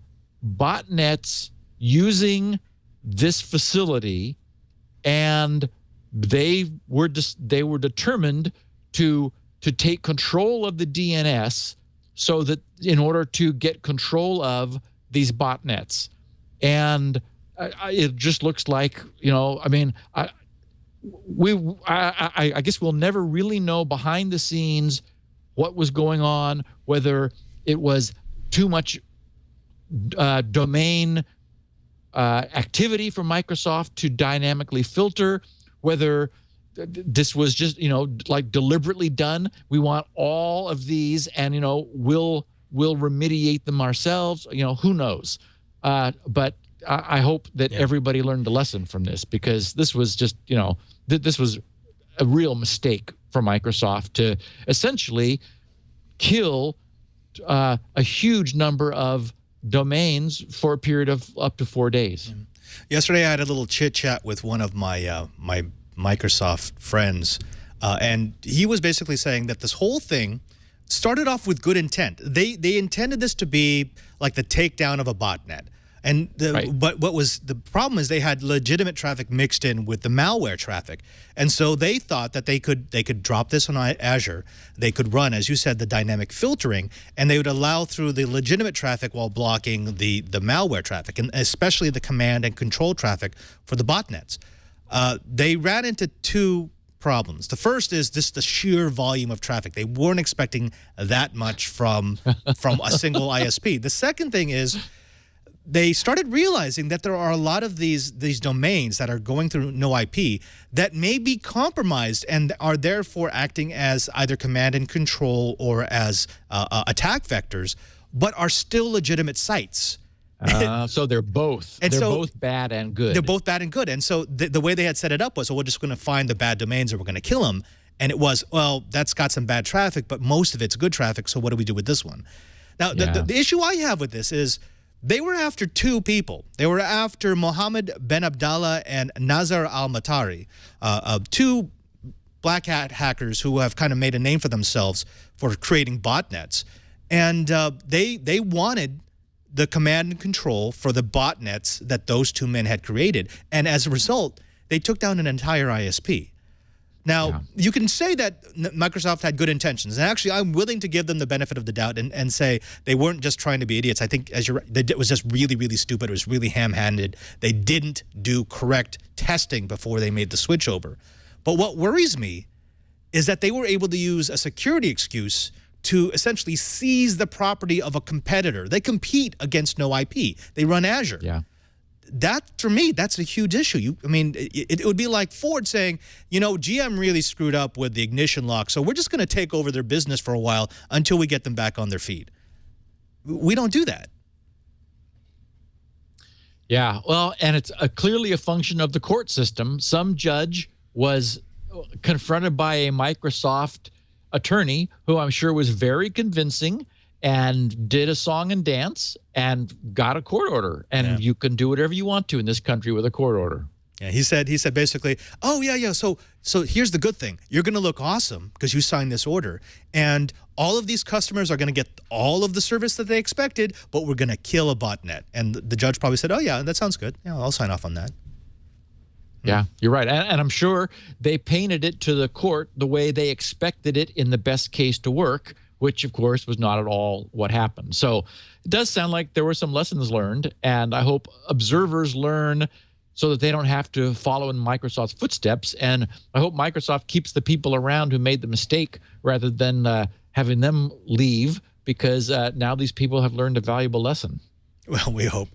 botnets using this facility, and they were determined to take control of the DNS so that in order to get control of these botnets. And it just looks like, I guess we'll never really know behind the scenes what was going on, whether it was too much domain activity from Microsoft to dynamically filter, whether this was just, like deliberately done. We want all of these and, we'll remediate them ourselves. Who knows? But I hope that everybody learned a lesson from this, because this was just, this was a real mistake for Microsoft to essentially kill a huge number of domains for a period of up to 4 days. Yesterday, I had a little chit chat with one of my my Microsoft friends, and he was basically saying that this whole thing started off with good intent. They intended this to be like the takedown of a botnet. And but what was the problem is they had legitimate traffic mixed in with the malware traffic, and so they thought that they could drop this on Azure. They could run, as you said, the dynamic filtering, and they would allow through the legitimate traffic while blocking the malware traffic, and especially the command and control traffic for the botnets. They ran into two problems. The first is the sheer volume of traffic. They weren't expecting that much from a single ISP. The second thing is, they started realizing that there are a lot of these domains that are going through NoIP that may be compromised and are therefore acting as either command and control or as attack vectors, but are still legitimate sites. So they're both. They're both bad and good. They're both bad and good. And so the way they had set it up was, so we're just going to find the bad domains and we're going to kill them. And it was, well, that's got some bad traffic, but most of it's good traffic, so what do we do with this one? Now, the issue I have with this is, they were after two people. They were after Mohammed Ben Abdallah and Nazar al-Matari, two black hat hackers who have kind of made a name for themselves for creating botnets. And they wanted the command and control for the botnets that those two men had created. And as a result, they took down an entire ISP. Now, you can say that Microsoft had good intentions, and actually I'm willing to give them the benefit of the doubt and say they weren't just trying to be idiots. I think, as you're right, it was just really, really stupid. It was really ham-handed. They didn't do correct testing before they made the switch over. But what worries me is that they were able to use a security excuse to essentially seize the property of a competitor. They compete against NoIP. They run Azure. that, for me, that's a huge issue. It would be like Ford saying, GM really screwed up with the ignition lock, so we're just going to take over their business for a while until we get them back on their feet. We don't do that. Yeah, well, and it's clearly a function of the court system. Some judge was confronted by a Microsoft attorney who I'm sure was very convincing and did a song and dance and got a court order. And you can do whatever you want to in this country with a court order. Yeah, he said basically, so here's the good thing. You're going to look awesome because you signed this order. And all of these customers are going to get all of the service that they expected, but we're going to kill a botnet. And the judge probably said, oh, yeah, that sounds good. Yeah, I'll sign off on that. Yeah, you're right. And I'm sure they painted it to the court the way they expected it in the best case to work, which, of course, was not at all what happened. So it does sound like there were some lessons learned, and I hope observers learn so that they don't have to follow in Microsoft's footsteps. And I hope Microsoft keeps the people around who made the mistake rather than having them leave, because now these people have learned a valuable lesson. Well, we hope.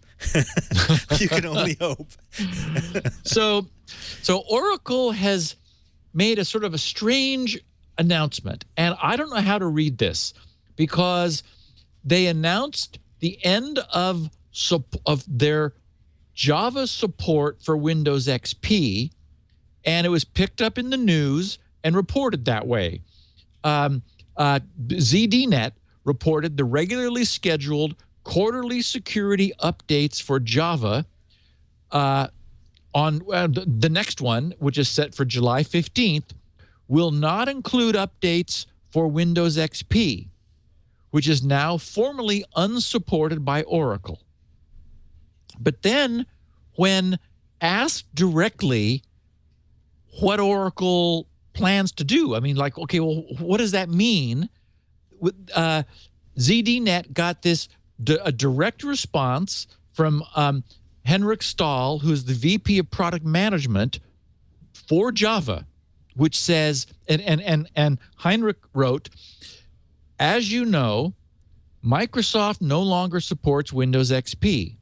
You can only hope. So Oracle has made a sort of a strange announcement, and I don't know how to read this, because they announced the end of their Java support for Windows XP, and it was picked up in the news and reported that way. ZDNet reported the regularly scheduled quarterly security updates for Java on the next one, which is set for July 15th, will not include updates for Windows XP, which is now formally unsupported by Oracle. But then when asked directly what Oracle plans to do, okay, well, what does that mean? ZDNet got a direct response from Henrik Stahl, who's the VP of Product Management for Java, which says, and Heinrich wrote, as you know, Microsoft no longer supports Windows XP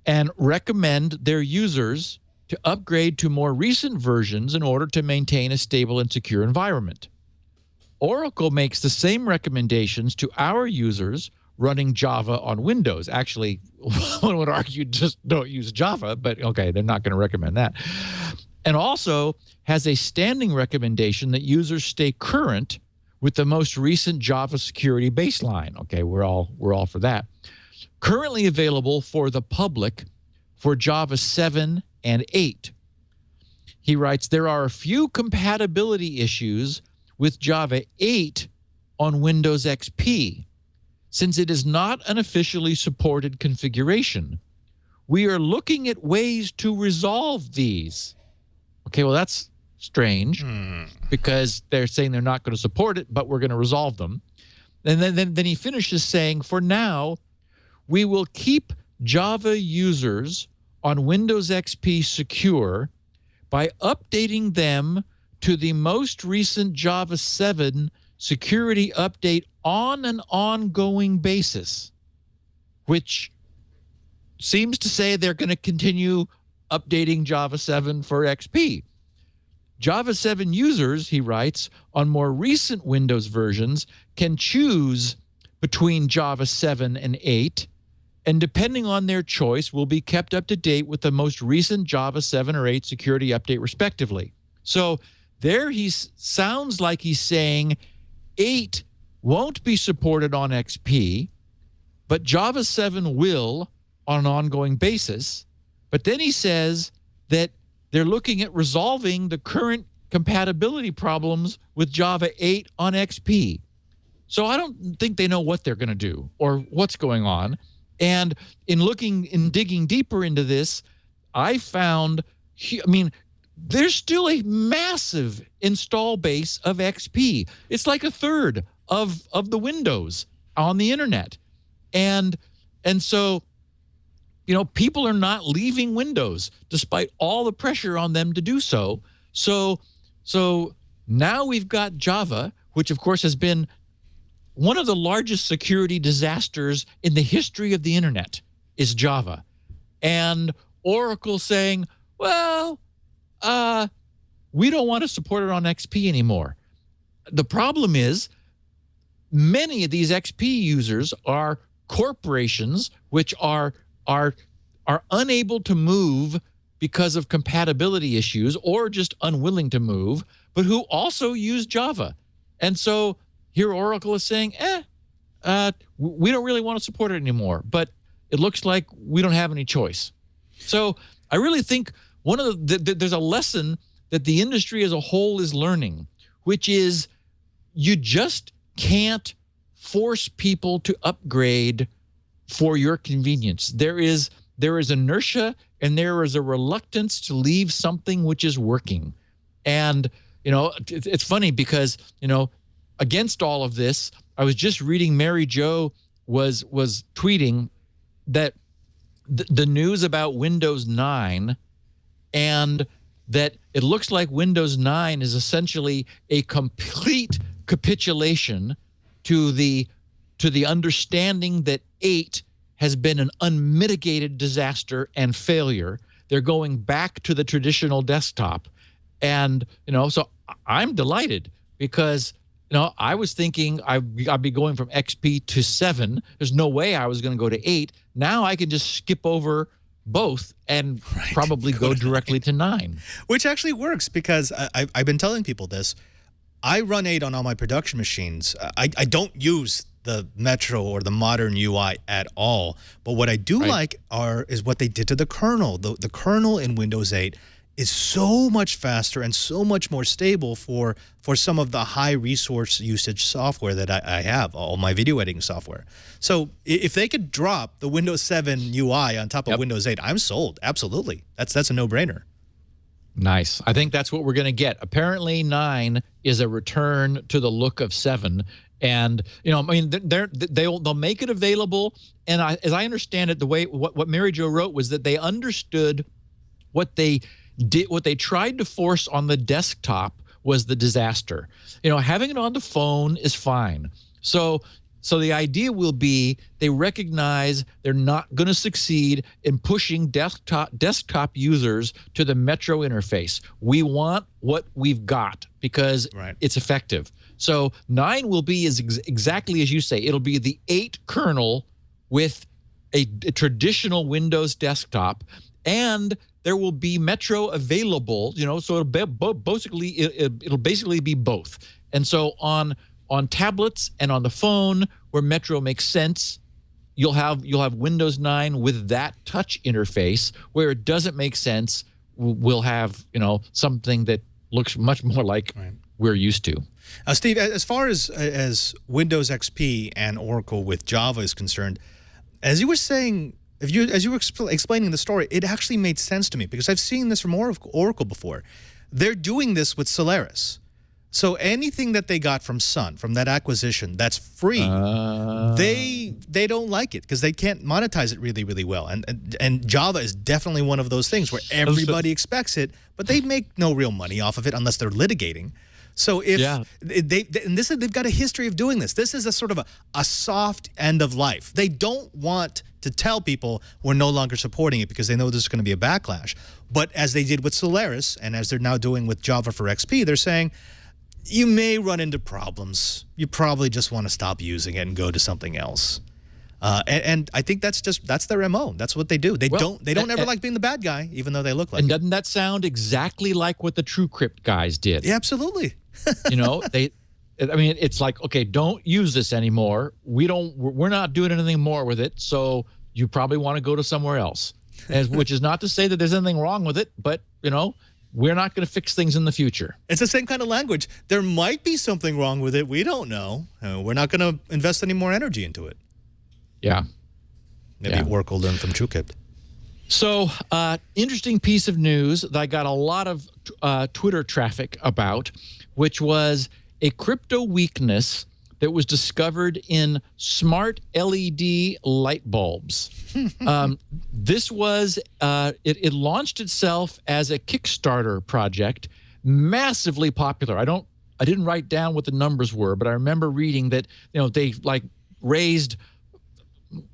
and recommend their users to upgrade to more recent versions in order to maintain a stable and secure environment. Oracle makes the same recommendations to our users running Java on Windows. Actually, one would argue just don't use Java, but okay, they're not going to recommend that. And also has a standing recommendation that users stay current with the most recent Java security baseline. Okay, we're all for that. Currently available for the public for Java 7 and 8. He writes, there are a few compatibility issues with Java 8 on Windows XP, since it is not an officially supported configuration. We are looking at ways to resolve these. Okay, well, that's strange because they're saying they're not going to support it, but we're going to resolve them. And then he finishes saying, for now, we will keep Java users on Windows XP secure by updating them to the most recent Java 7 security update on an ongoing basis, which seems to say they're going to continue updating Java 7 for XP. Java 7 users, he writes, on more recent Windows versions can choose between Java 7 and 8, and depending on their choice, will be kept up to date with the most recent Java 7 or 8 security update, respectively. So there he sounds like he's saying 8 won't be supported on XP, but Java 7 will on an ongoing basis. But then he says that they're looking at resolving the current compatibility problems with Java 8 on XP. So I don't think they know what they're going to do or what's going on. And in digging deeper into this, I found, there's still a massive install base of XP. It's like a third of the Windows on the internet. And so, people are not leaving Windows despite all the pressure on them to do so. So now we've got Java, which of course has been one of the largest security disasters in the history of the internet is Java. And Oracle saying, well, we don't want to support it on XP anymore. The problem is many of these XP users are corporations which are unable to move because of compatibility issues or just unwilling to move, but who also use Java. And so here Oracle is saying, we don't really want to support it anymore, but it looks like we don't have any choice. So I really think one of there's a lesson that the industry as a whole is learning, which is you just can't force people to upgrade for your convenience. There is inertia and there is a reluctance to leave something which is working. And, it's funny because, against all of this, I was just reading Mary Jo was tweeting that the news about Windows 9 and that it looks like Windows 9 is essentially a complete capitulation to the understanding that 8 has been an unmitigated disaster and failure. They're going back to the traditional desktop. And, so I'm delighted because, I was thinking I'd be going from XP to 7. There's no way I was going to go to 8. Now I can just skip over both and probably go directly to 9. Which actually works because I've been telling people this. I run 8 on all my production machines. I don't use the Metro or the modern UI at all. But what I do like is what they did to the kernel. The kernel in Windows 8 is so much faster and so much more stable for some of the high resource usage software that I have, all my video editing software. So if they could drop the Windows 7 UI on top of Windows 8, I'm sold. Absolutely. That's a no-brainer. Nice. I think that's what we're going to get. Apparently 9 is a return to the look of 7. And, they'll make it available. And as I understand it, the way what Mary Jo wrote was that they understood what they tried to force on the desktop was the disaster. Having it on the phone is fine. So the idea will be they recognize they're not going to succeed in pushing desktop users to the Metro interface. We want what we've got because it's effective. So 9 will be exactly as you say. It'll be the 8 kernel with a traditional Windows desktop, and there will be Metro available. So it'll basically be both. And so on tablets and on the phone where Metro makes sense, you'll have Windows 9 with that touch interface. Where it doesn't make sense, we'll have something that looks much more like we're used to. Steve, as far as Windows XP and Oracle with Java is concerned, as you were saying, as you were explaining the story, it actually made sense to me because I've seen this from Oracle before. They're doing this with Solaris. So anything that they got from Sun, from that acquisition, that's free, they don't like it because they can't monetize it really, really well. And Java is definitely one of those things where everybody expects it, but they make no real money off of it unless they're litigating. So if they've got a history of doing this. This is a sort of a soft end of life. They don't want to tell people we're no longer supporting it because they know there's going to be a backlash. But as they did with Solaris and as they're now doing with Java for XP, they're saying you may run into problems. You probably just want to stop using it and go to something else. And I think that's their MO. That's what they do. They don't ever like being the bad guy, even though they look like it. And doesn't that sound exactly like what the TrueCrypt guys did? Yeah, absolutely. It's like, okay, don't use this anymore. We're not doing anything more with it. So you probably want to go to somewhere else. Which is not to say that there's anything wrong with it, but we're not going to fix things in the future. It's the same kind of language. There might be something wrong with it. We don't know. We're not going to invest any more energy into it. Yeah. Maybe Oracle learned from TrueCrypt. So, interesting piece of news that I got a lot of Twitter traffic about, which was a crypto weakness that was discovered in smart LED light bulbs. This was, it launched itself as a Kickstarter project, massively popular. I didn't write down what the numbers were, but I remember reading that, they raised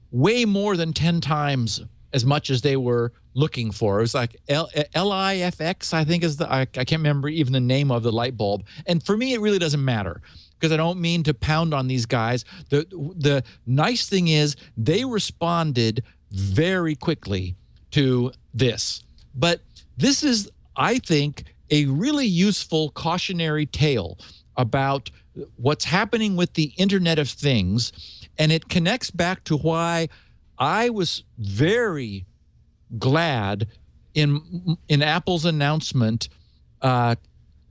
way more than 10 times as much as they were looking for. It was like LIFX, I think is I can't remember even the name of the light bulb. And for me, it really doesn't matter because I don't mean to pound on these guys. The nice thing is they responded very quickly to this. But this is, I think, a really useful cautionary tale about what's happening with the Internet of Things. And it connects back to why I was very glad in Apple's announcement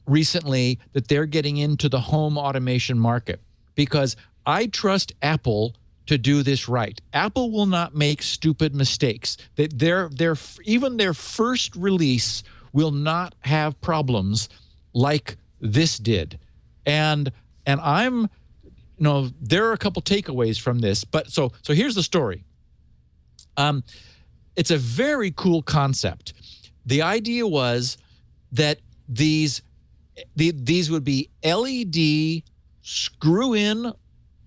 recently that they're getting into the home automation market, because I trust Apple to do this right. Apple will not make stupid mistakes. Even their first release will not have problems like this did. And I'm, there are a couple takeaways from this, but so here's the story. It's a very cool concept. The idea was that these would be LED screw-in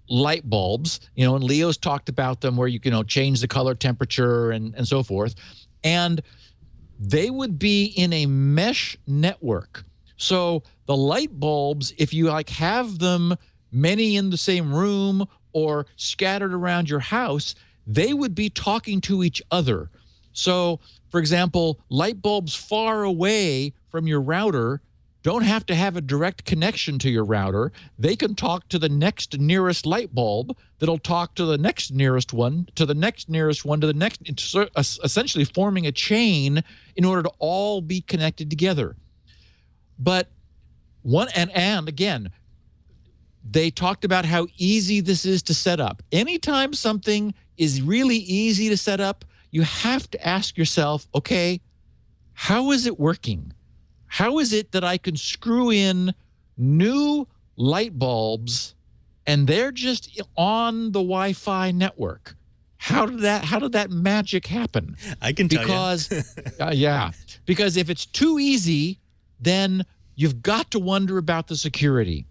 light bulbs, and Leo's talked about them where you can change the color, temperature, and so forth. And they would be in a mesh network. So the light bulbs, if you have them many in the same room or scattered around your house, they would be talking to each other. So, for example, light bulbs far away from your router don't have to have a direct connection to your router. They can talk to the next nearest light bulb that'll talk to the next nearest one, to the next nearest one, to the next, essentially forming a chain in order to all be connected together. But and again, they talked about how easy this is to set up. Anytime something is really easy to set up, you have to ask yourself, okay, how is it working? How is it that I can screw in new light bulbs and they're just on the Wi-Fi network? How did that magic happen? I can tell you. Because if it's too easy, then you've got to wonder about the security.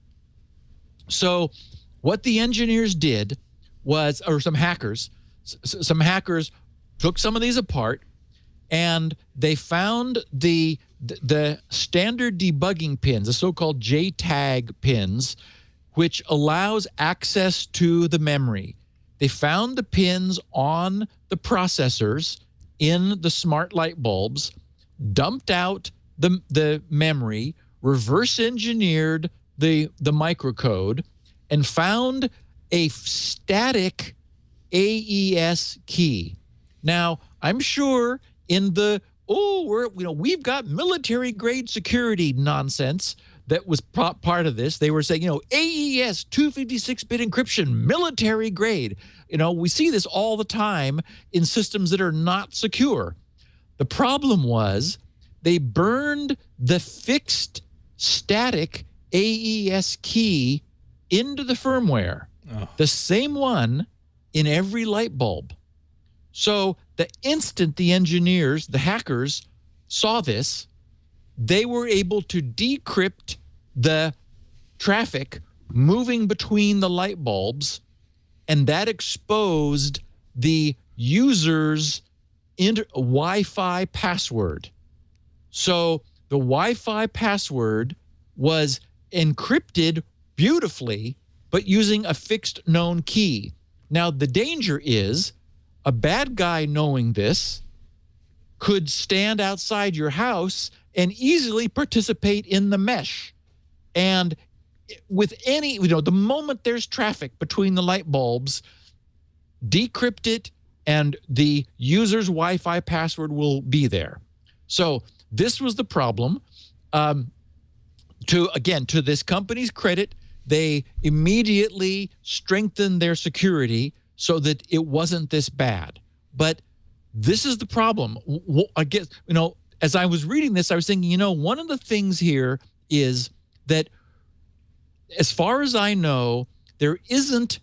So what the engineers did was, or some hackers took some of these apart, and they found the standard debugging pins, the so-called JTAG pins, which allows access to the memory. They found the pins on the processors in the smart light bulbs, dumped out the memory, reverse engineered the microcode, and found a static AES key. Now, I'm sure in the we've got military grade security nonsense that was part of this. They were saying, AES 256-bit encryption, military grade. We see this all the time in systems that are not secure. The problem was they burned the fixed static AES key into the firmware, the same one in every light bulb. So the instant the engineers, the hackers, saw this, they were able to decrypt the traffic moving between the light bulbs, and that exposed the user's Wi-Fi password. So the Wi-Fi password was encrypted beautifully, but using a fixed known key. Now, the danger is a bad guy knowing this could stand outside your house and easily participate in the mesh. And with any, the moment there's traffic between the light bulbs, decrypt it and the user's Wi-Fi password will be there. So this was the problem. To this company's credit, they immediately strengthened their security so that it wasn't this bad. But this is the problem. I guess, as I was reading this, I was thinking, one of the things here is that, as far as I know, there isn't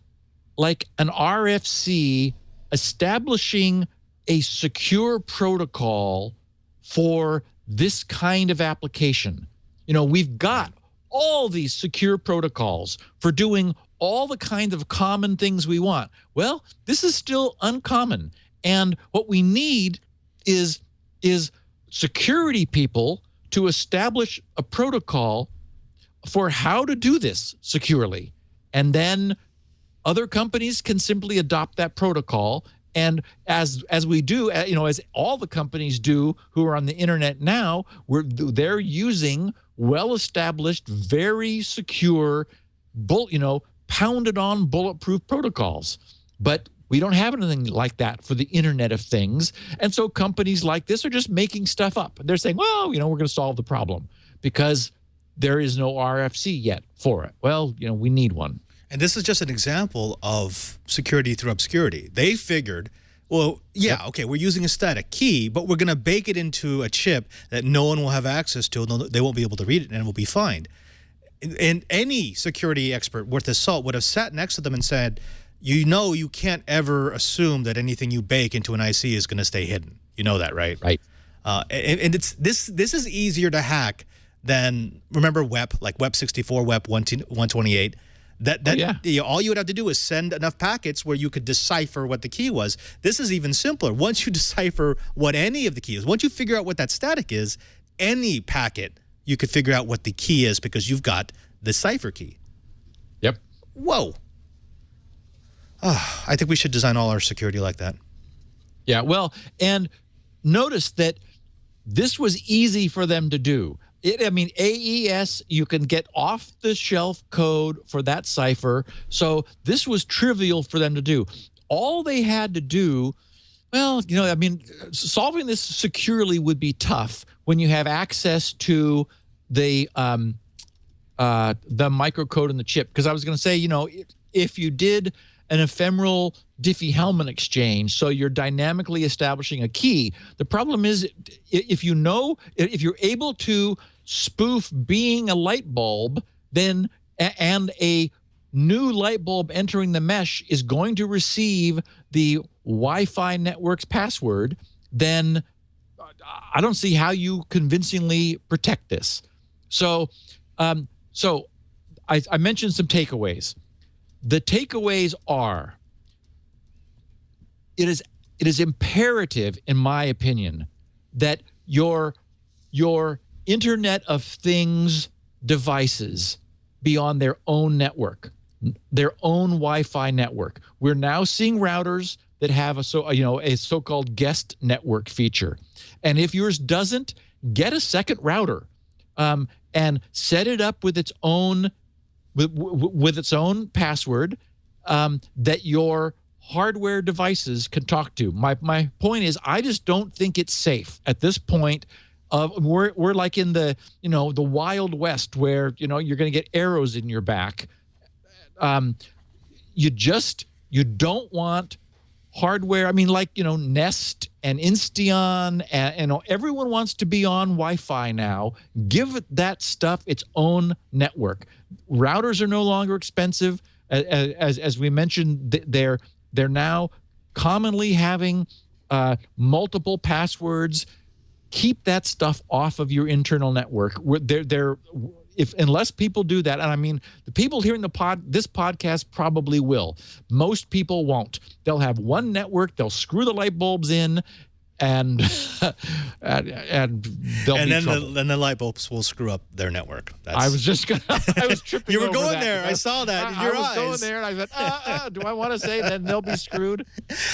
like an RFC establishing a secure protocol for this kind of application. We've got all these secure protocols for doing all the kinds of common things we want. Well, this is still uncommon. And what we need is is security people to establish a protocol for how to do this securely. And then other companies can simply adopt that protocol. And as we do, as all the companies do who are on the internet now, they're using well-established, very secure, pounded on bulletproof protocols. But we don't have anything like that for the Internet of Things. And so companies like this are just making stuff up. They're saying, well, we're going to solve the problem because there is no RFC yet for it. Well, we need one. And this is just an example of security through obscurity. They figured, well, yeah, okay, we're using a static key, but we're going to bake it into a chip that no one will have access to. They won't be able to read it, and it will be fine. And any security expert worth his salt would have sat next to them and said, you can't ever assume that anything you bake into an IC is going to stay hidden. You know that, right? Right. And this is easier to hack than, remember WEP, like WEP64, WEP 128. All you would have to do is send enough packets where you could decipher what the key was. This is even simpler. Once you decipher what any of the key is, once you figure out what that static is, any packet, you could figure out what the key is because you've got the cipher key. Yep. Whoa. Oh, I think we should design all our security like that. Yeah, well, and notice that this was easy for them to do. AES, you can get off-the-shelf code for that cipher. So this was trivial for them to do. All they had to do, solving this securely would be tough when you have access to the microcode in the chip. Because I was going to say, if you did an ephemeral Diffie-Hellman exchange, so you're dynamically establishing a key. The problem is if you're able to spoof being a light bulb, then and a new light bulb entering the mesh is going to receive the Wi-Fi network's password, then I don't see how you convincingly protect this. So I mentioned some takeaways. The takeaways are, it is imperative, in my opinion, that your Internet of Things devices be on their own network, their own Wi-Fi network. We're now seeing routers that have a so-called guest network feature. And if yours doesn't, get a second router and set it up with its own password that your hardware devices can talk to. My point is, I just don't think it's safe at this point. We're like in the the Wild West where you're going to get arrows in your back. You don't want hardware. Nest and Insteon and everyone wants to be on Wi-Fi now. Give that stuff its own network. Routers are no longer expensive. As we mentioned, they're now commonly having multiple passwords. Keep that stuff off of your internal network. Unless people do that, and the people hearing this podcast probably will. Most people won't. They'll have one network. They'll screw the light bulbs in, and and then the light bulbs will screw up their network. I was tripping. You were over going that there. I saw that in your eyes. I was going there, and I said, do I want to say then they'll be screwed?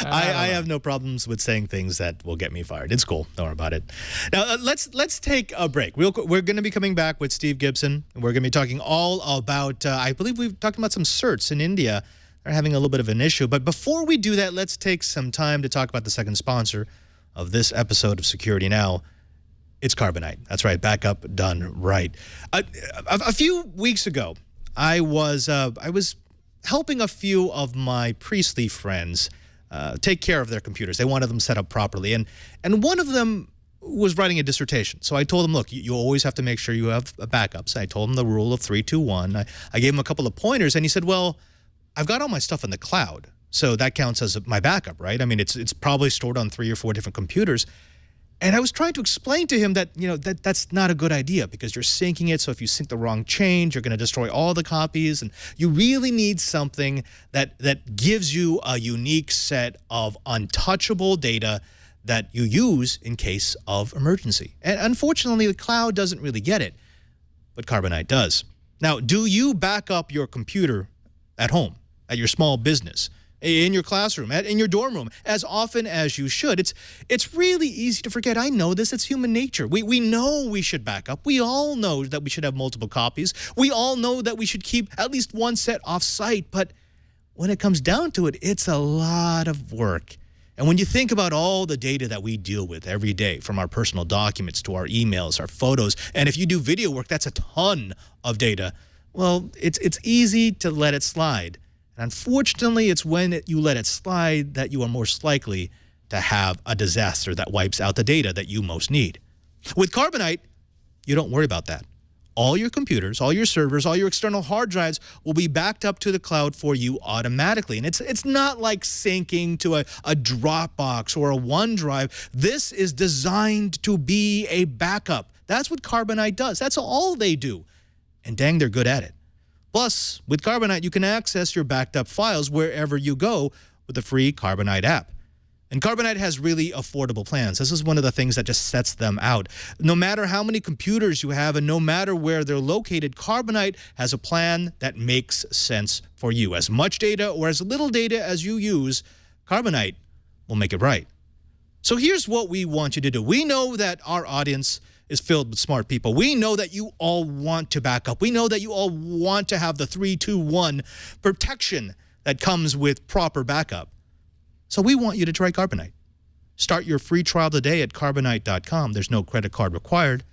I have no problems with saying things that will get me fired. It's cool. Don't worry about it. Now let's take a break. We're going to be coming back with Steve Gibson. We're going to be talking all about. I believe we've talked about some certs in India. They're having a little bit of an issue. But before we do that, let's take some time to talk about the second sponsor of this episode of Security Now. It's Carbonite. That's right. Backup done right. A few weeks ago, I was helping a few of my priestly friends take care of their computers. They wanted them set up properly, and one of them was writing a dissertation. So I told him, look, you always have to make sure you have backups. I told him the rule of 3, 2, 1. I gave him a couple of pointers, and he said, well, I've got all my stuff in the cloud. So that counts as my backup, right? It's probably stored on 3 or 4 different computers. And I was trying to explain to him that, that's not a good idea because you're syncing it. So if you sync the wrong change, you're going to destroy all the copies. And you really need something that gives you a unique set of untouchable data that you use in case of emergency. And unfortunately, the cloud doesn't really get it, but Carbonite does. Now, do you back up your computer at home, at your small business, in your classroom, in your dorm room, as often as you should? It's really easy to forget. I know this. It's human nature. We know we should back up. We all know that we should have multiple copies. We all know that we should keep at least one set off-site. But when it comes down to it, it's a lot of work. And when you think about all the data that we deal with every day, from our personal documents to our emails, our photos, and if you do video work, that's a ton of data. Well, it's easy to let it slide. And unfortunately, it's when you let it slide that you are most likely to have a disaster that wipes out the data that you most need. With Carbonite, you don't worry about that. All your computers, all your servers, all your external hard drives will be backed up to the cloud for you automatically. And it's not like syncing to a Dropbox or a OneDrive. This is designed to be a backup. That's what Carbonite does. That's all they do. And dang, they're good at it. Plus, with Carbonite, you can access your backed up files wherever you go with the free Carbonite app. And Carbonite has really affordable plans. This is one of the things that just sets them out. No matter how many computers you have and no matter where they're located, Carbonite has a plan that makes sense for you. As much data or as little data as you use, Carbonite will make it right. So here's what we want you to do. We know that our audience is filled with smart people. We know that you all want to back up. We know that you all want to have the 3-2-1 protection that comes with proper backup. So we want you to try Carbonite. Start your free trial today at Carbonite.com. There's no credit card required.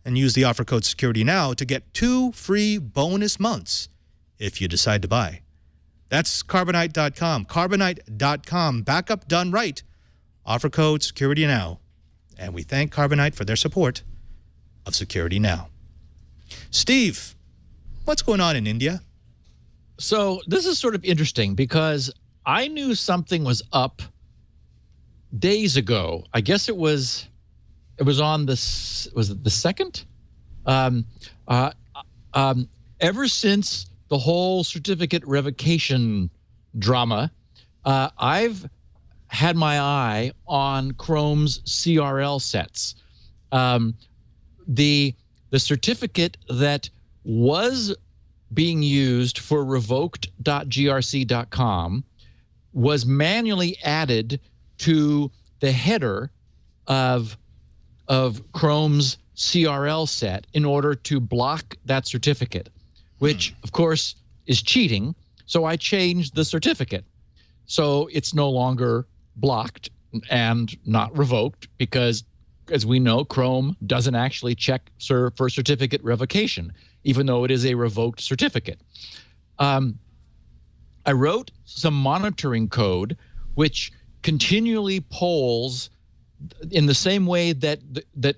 And use the offer code SECURITYNOW to get 2 free bonus months if you decide to buy. That's Carbonite.com. Carbonite.com. Backup done right. Offer code SECURITYNOW. And we thank Carbonite for their support of Security Now. Steve, what's going on in India? So this is sort of interesting because I knew something was up days ago. I guess it was on was it the 2nd? Ever since the whole certificate revocation drama, I've had my eye on Chrome's CRL sets. The certificate that was being used for revoked.grc.com was manually added to the header of Chrome's CRL set in order to block that certificate, which of course is cheating. So I changed the certificate. So it's no longer blocked and not revoked because, as we know, Chrome doesn't actually check for certificate revocation, even though it is a revoked certificate. I wrote some monitoring code which continually polls in the same way that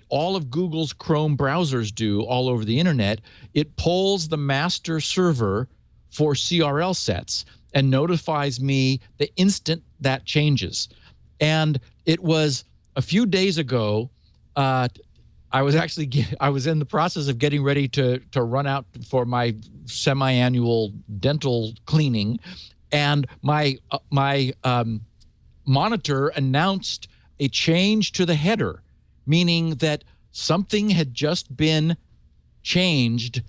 all of Google's Chrome browsers do all over the internet. It polls the master server for CRL sets and notifies me the instant that changes. And it was a few days ago. I was in the process of getting ready to run out for my semi-annual dental cleaning, and my monitor announced a change to the header, meaning that something had just been changed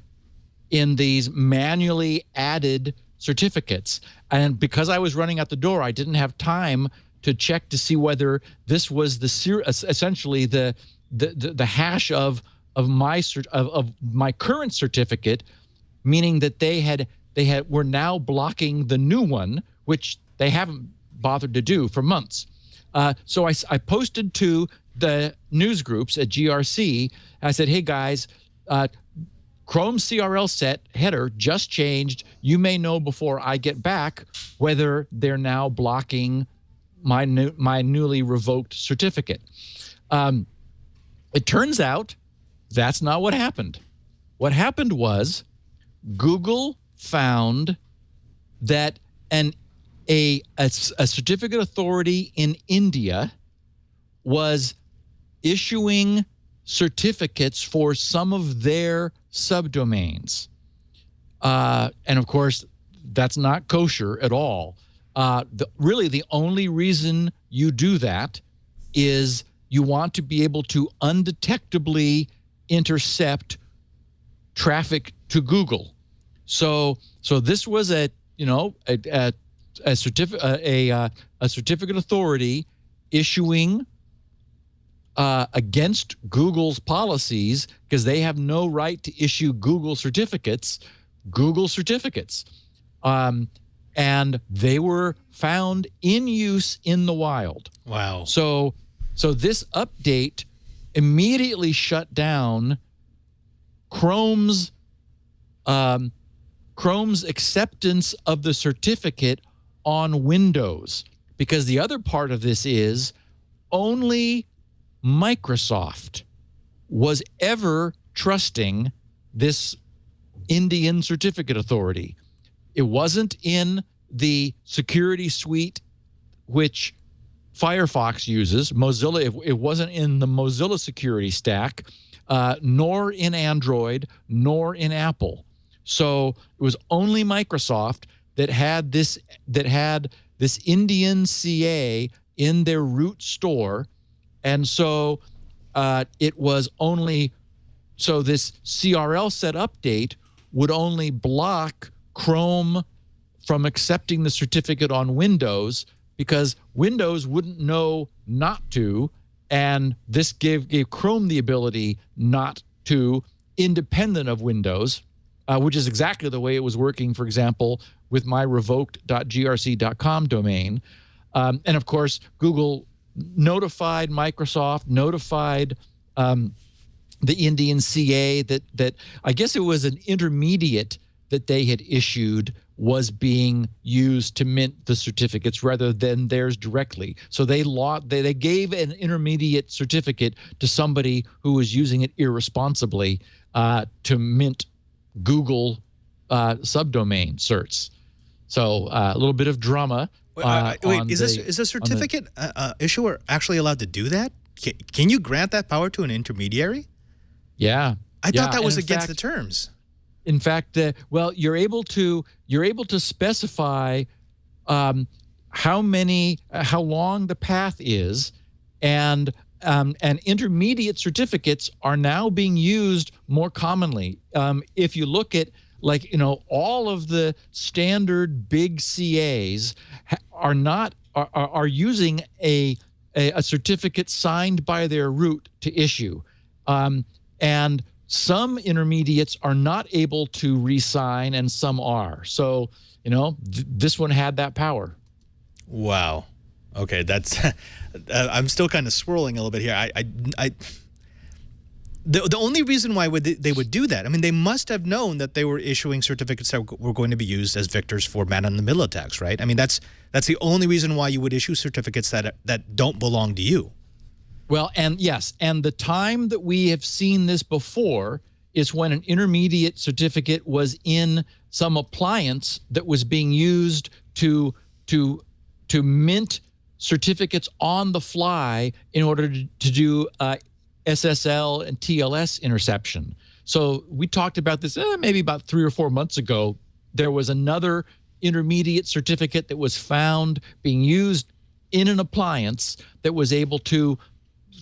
in these manually added certificates. And because I was running out the door, I didn't have time to check to see whether this was essentially the hash of my current certificate, meaning that they were now blocking the new one, which they haven't bothered to do for months. So I posted to the news groups at GRC. I said, hey guys, Chrome CRL set header just changed. You may know before I get back whether they're now blocking my newly revoked certificate. It turns out that's not what happened. What happened was Google found that a certificate authority in India was issuing certificates for some of their subdomains. And of course, that's not kosher at all. Really, the only reason you do that is you want to be able to undetectably intercept traffic to Google. So this was a certificate authority issuing against Google's policies, because they have no right to issue Google certificates, and they were found in use in the wild. Wow. So this update immediately shut down Chrome's acceptance of the certificate on Windows, because the other part of this is only Microsoft was ever trusting this Indian certificate authority. It wasn't in the security suite which Firefox uses, Mozilla. It wasn't in the Mozilla security stack, nor in Android, nor in Apple. So it was only Microsoft that had this Indian CA in their root store, and so it was only so this CRL set update would only block Chrome from accepting the certificate on Windows, because Windows wouldn't know not to, and this gave Chrome the ability not to, independent of Windows, which is exactly the way it was working, for example, with my revoked.grc.com domain. And of course, Google notified Microsoft, notified the Indian CA that I guess it was an intermediate that they had issued was being used to mint the certificates rather than theirs directly. So they gave an intermediate certificate to somebody who was using it irresponsibly to mint Google subdomain certs. So a little bit of drama. Wait, is a certificate issuer actually allowed to do that? Can you grant that power to an intermediary? Yeah. I thought that was against the terms. In fact, you're able to specify how long the path is, and intermediate certificates are now being used more commonly. If you look at all of the standard big CAs are using a certificate signed by their root to issue, and some intermediates are not able to re-sign, and some are. So, this one had that power. Wow. Okay, that's. I'm still kind of swirling a little bit here. The only reason why they would do that, I mean, they must have known that they were issuing certificates that were going to be used as victors for man-in-the-middle attacks, right? I mean, that's the only reason why you would issue certificates that don't belong to you. Well, and yes, and the time that we have seen this before is when an intermediate certificate was in some appliance that was being used to mint certificates on the fly in order to do SSL and TLS interception. So we talked about this maybe about 3 or 4 months ago. There was another intermediate certificate that was found being used in an appliance that was able to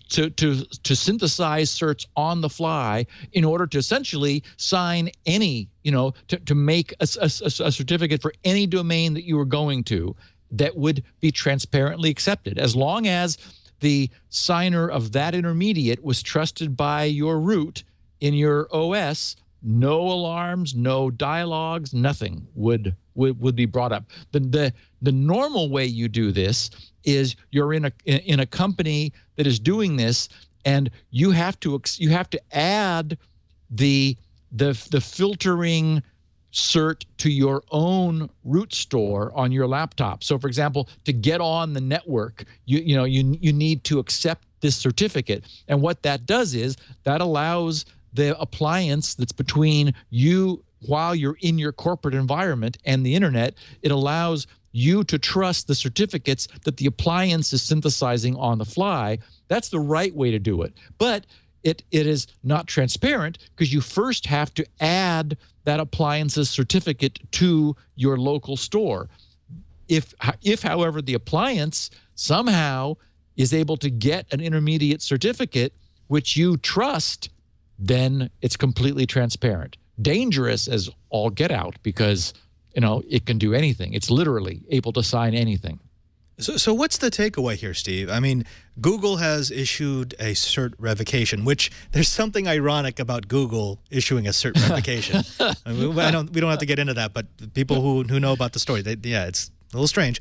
synthesize certs on the fly in order to essentially sign any, to make a certificate for any domain that you were going to that would be transparently accepted, as long as the signer of that intermediate was trusted by your root in your OS. No alarms, no dialogues, nothing would be brought up. The normal way you do this is you're in a company that is doing this, and you have to add the filtering cert to your own root store on your laptop. So, for example, to get on the network, you need to accept this certificate, and what that does is that allows the appliance that's between you while you're in your corporate environment and the internet. It allows you to trust the certificates that the appliance is synthesizing on the fly. That's the right way to do it. But it is not transparent, because you first have to add that appliance's certificate to your local store. If however, the appliance somehow is able to get an intermediate certificate, which you trust, then it's completely transparent. Dangerous as all get out because, it can do anything. It's literally able to sign anything. So what's the takeaway here, Steve? I mean, Google has issued a cert revocation, which there's something ironic about Google issuing a cert revocation. I mean, we don't have to get into that, but people who know about the story, it's a little strange.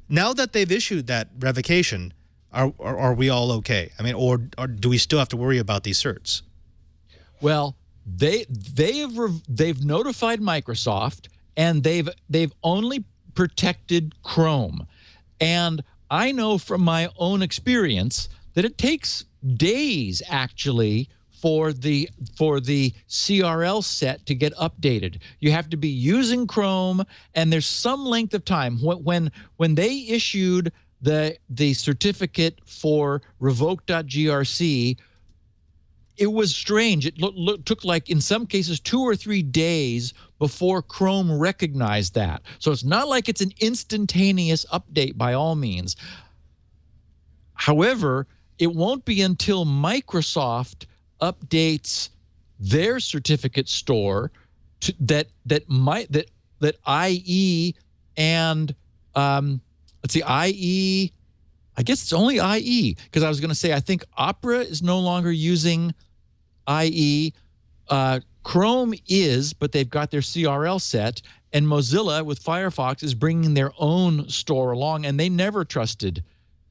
Now that they've issued that revocation, are we all okay? I mean, or do we still have to worry about these certs? Well, they've notified Microsoft, and they've only protected Chrome. And I know from my own experience that it takes days actually for the CRL set to get updated. You have to be using Chrome, and there's some length of time. When they issued the certificate for revoke.grc, it was strange. It took like, in some cases, 2 or 3 days before Chrome recognized that. So it's not like it's an instantaneous update by all means. However, it won't be until Microsoft updates their certificate store that IE and IE. I guess it's only IE, because I was going to say I think Opera is no longer using IE. Chrome is, but they've got their CRL set, and Mozilla with Firefox is bringing their own store along, and they never trusted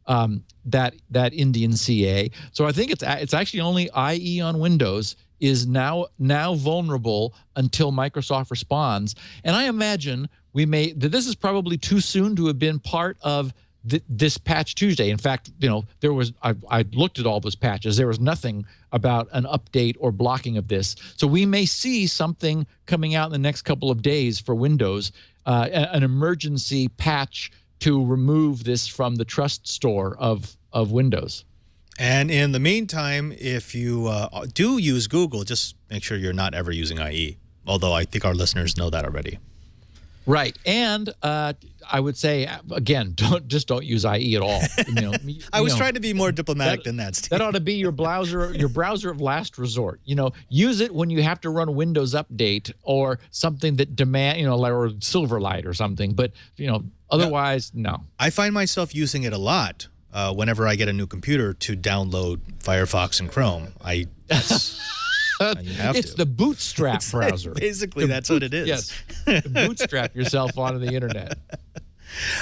that Indian CA. So I think it's actually only IE on Windows is now vulnerable until Microsoft responds. And I imagine this is probably too soon to have been part of this patch Tuesday. In fact, I looked at all those patches. There was nothing about an update or blocking of this. So we may see something coming out in the next couple of days for Windows, an emergency patch to remove this from the trust store of Windows. And in the meantime, if you do use Google, just make sure you're not ever using IE, although I think our listeners know that already. Right. And I would say, again, don't use IE at all. I was trying to be more diplomatic than that, Steve. That ought to be your browser of last resort. Use it when you have to run Windows Update or something that or Silverlight or something. But, otherwise, no. I find myself using it a lot whenever I get a new computer to download Firefox and Chrome. It's the bootstrap browser. Basically, that's what it is. Yes, bootstrap yourself onto the internet.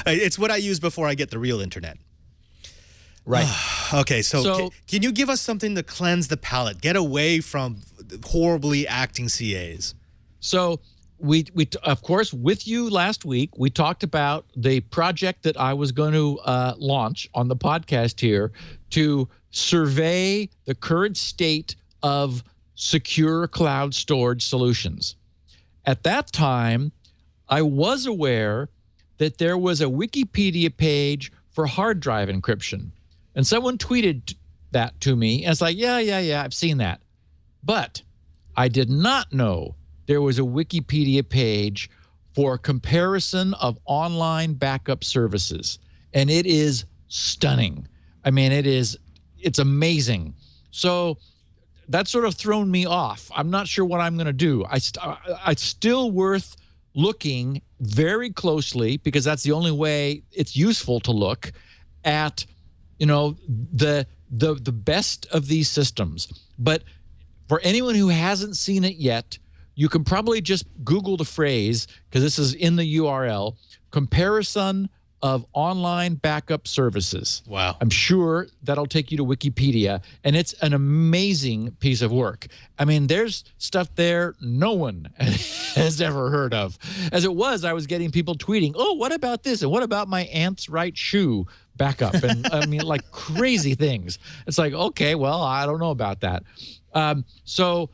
It's what I use before I get the real internet. Right. Okay, so can you give us something to cleanse the palate, get away from horribly acting CAs? So we of course, with you last week, we talked about the project that I was going to launch on the podcast here to survey the current state of secure cloud storage solutions. At that time, I was aware that there was a Wikipedia page for hard drive encryption. And someone tweeted that to me, and it's like, yeah, I've seen that. But I did not know there was a Wikipedia page for comparison of online backup services. And it is stunning. I mean, it's amazing. So that's sort of thrown me off. I'm not sure what I'm going to do. It's still worth looking very closely, because that's the only way it's useful to look at, the best of these systems. But for anyone who hasn't seen it yet, you can probably just Google the phrase, because this is in the URL, comparison of online backup services. Wow. I'm sure that'll take you to Wikipedia, and it's an amazing piece of work. I mean, there's stuff there no one has ever heard of. As it was, I was getting people tweeting, oh, what about this? And what about my aunt's right shoe backup? And I mean, like crazy things. It's like, okay, well, I don't know about that. So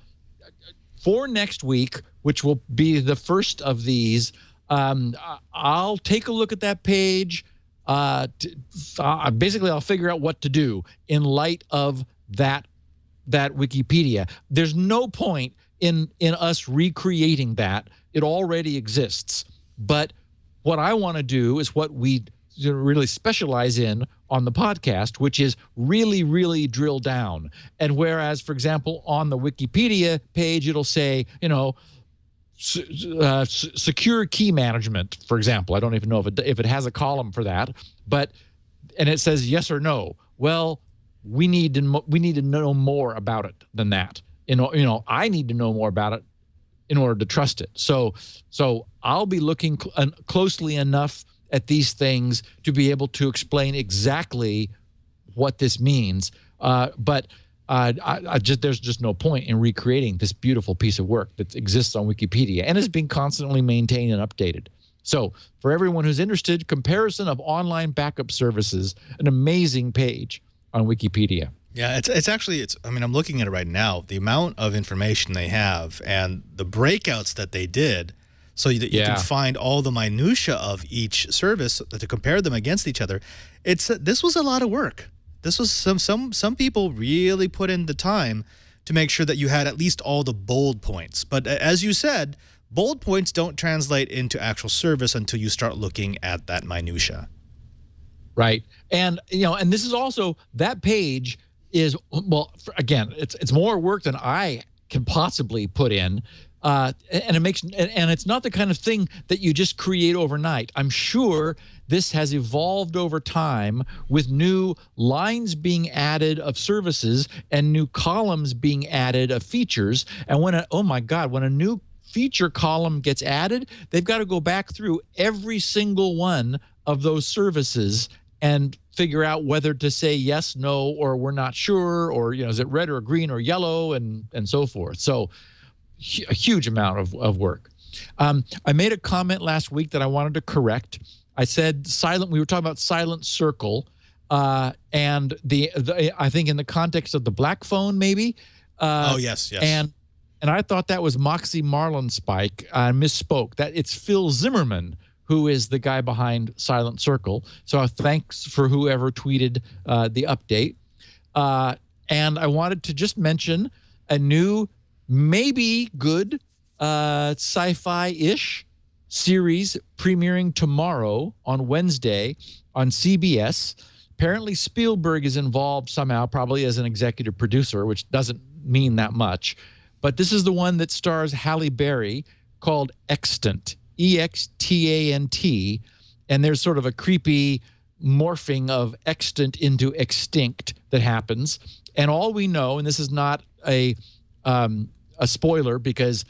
for next week, which will be the first of these, I'll take a look at that page. Basically, I'll figure out what to do in light of that Wikipedia. There's no point in us recreating that. It already exists. But what I want to do is what we really specialize in on the podcast, which is really, really drill down. And whereas, for example, on the Wikipedia page, it'll say, secure key management, for example. I don't even know if it has a column for that, and it says yes or no. Well, we need to know more about it than that. I need to know more about it in order to trust it. So I'll be looking closely enough at these things to be able to explain exactly what this means. But there's just no point in recreating this beautiful piece of work that exists on Wikipedia and is being constantly maintained and updated. So for everyone who's interested, comparison of online backup services, an amazing page on Wikipedia. Yeah, I'm looking at it right now, the amount of information they have and the breakouts that they did so that you can find all the minutia of each service to compare them against each other. This was a lot of work. This was some people really put in the time to make sure that you had at least all the bold points. But as you said, bold points don't translate into actual service until you start looking at that minutia. Right. And and this is also, that page is, again, it's more work than I can possibly put in. And it's not the kind of thing that you just create overnight. I'm sure this has evolved over time with new lines being added of services and new columns being added of features. And when a new feature column gets added, they've got to go back through every single one of those services and figure out whether to say yes, no, or we're not sure, or is it red or green or yellow, and so forth. So a huge amount of work. I made a comment last week that I wanted to correct. I said we were talking about Silent Circle, and I think in the context of the black phone, maybe. Yes. And I thought that was Moxie Marlinspike. I misspoke. That it's Phil Zimmerman who is the guy behind Silent Circle. So thanks for whoever tweeted the update. And I wanted to just mention a new, maybe good sci-fi-ish series premiering tomorrow on Wednesday on CBS. Apparently Spielberg is involved somehow, probably as an executive producer, which doesn't mean that much. But this is the one that stars Halle Berry, called Extant, EXTANT, and there's sort of a creepy morphing of extant into extinct that happens. And all we know, and this is not a spoiler because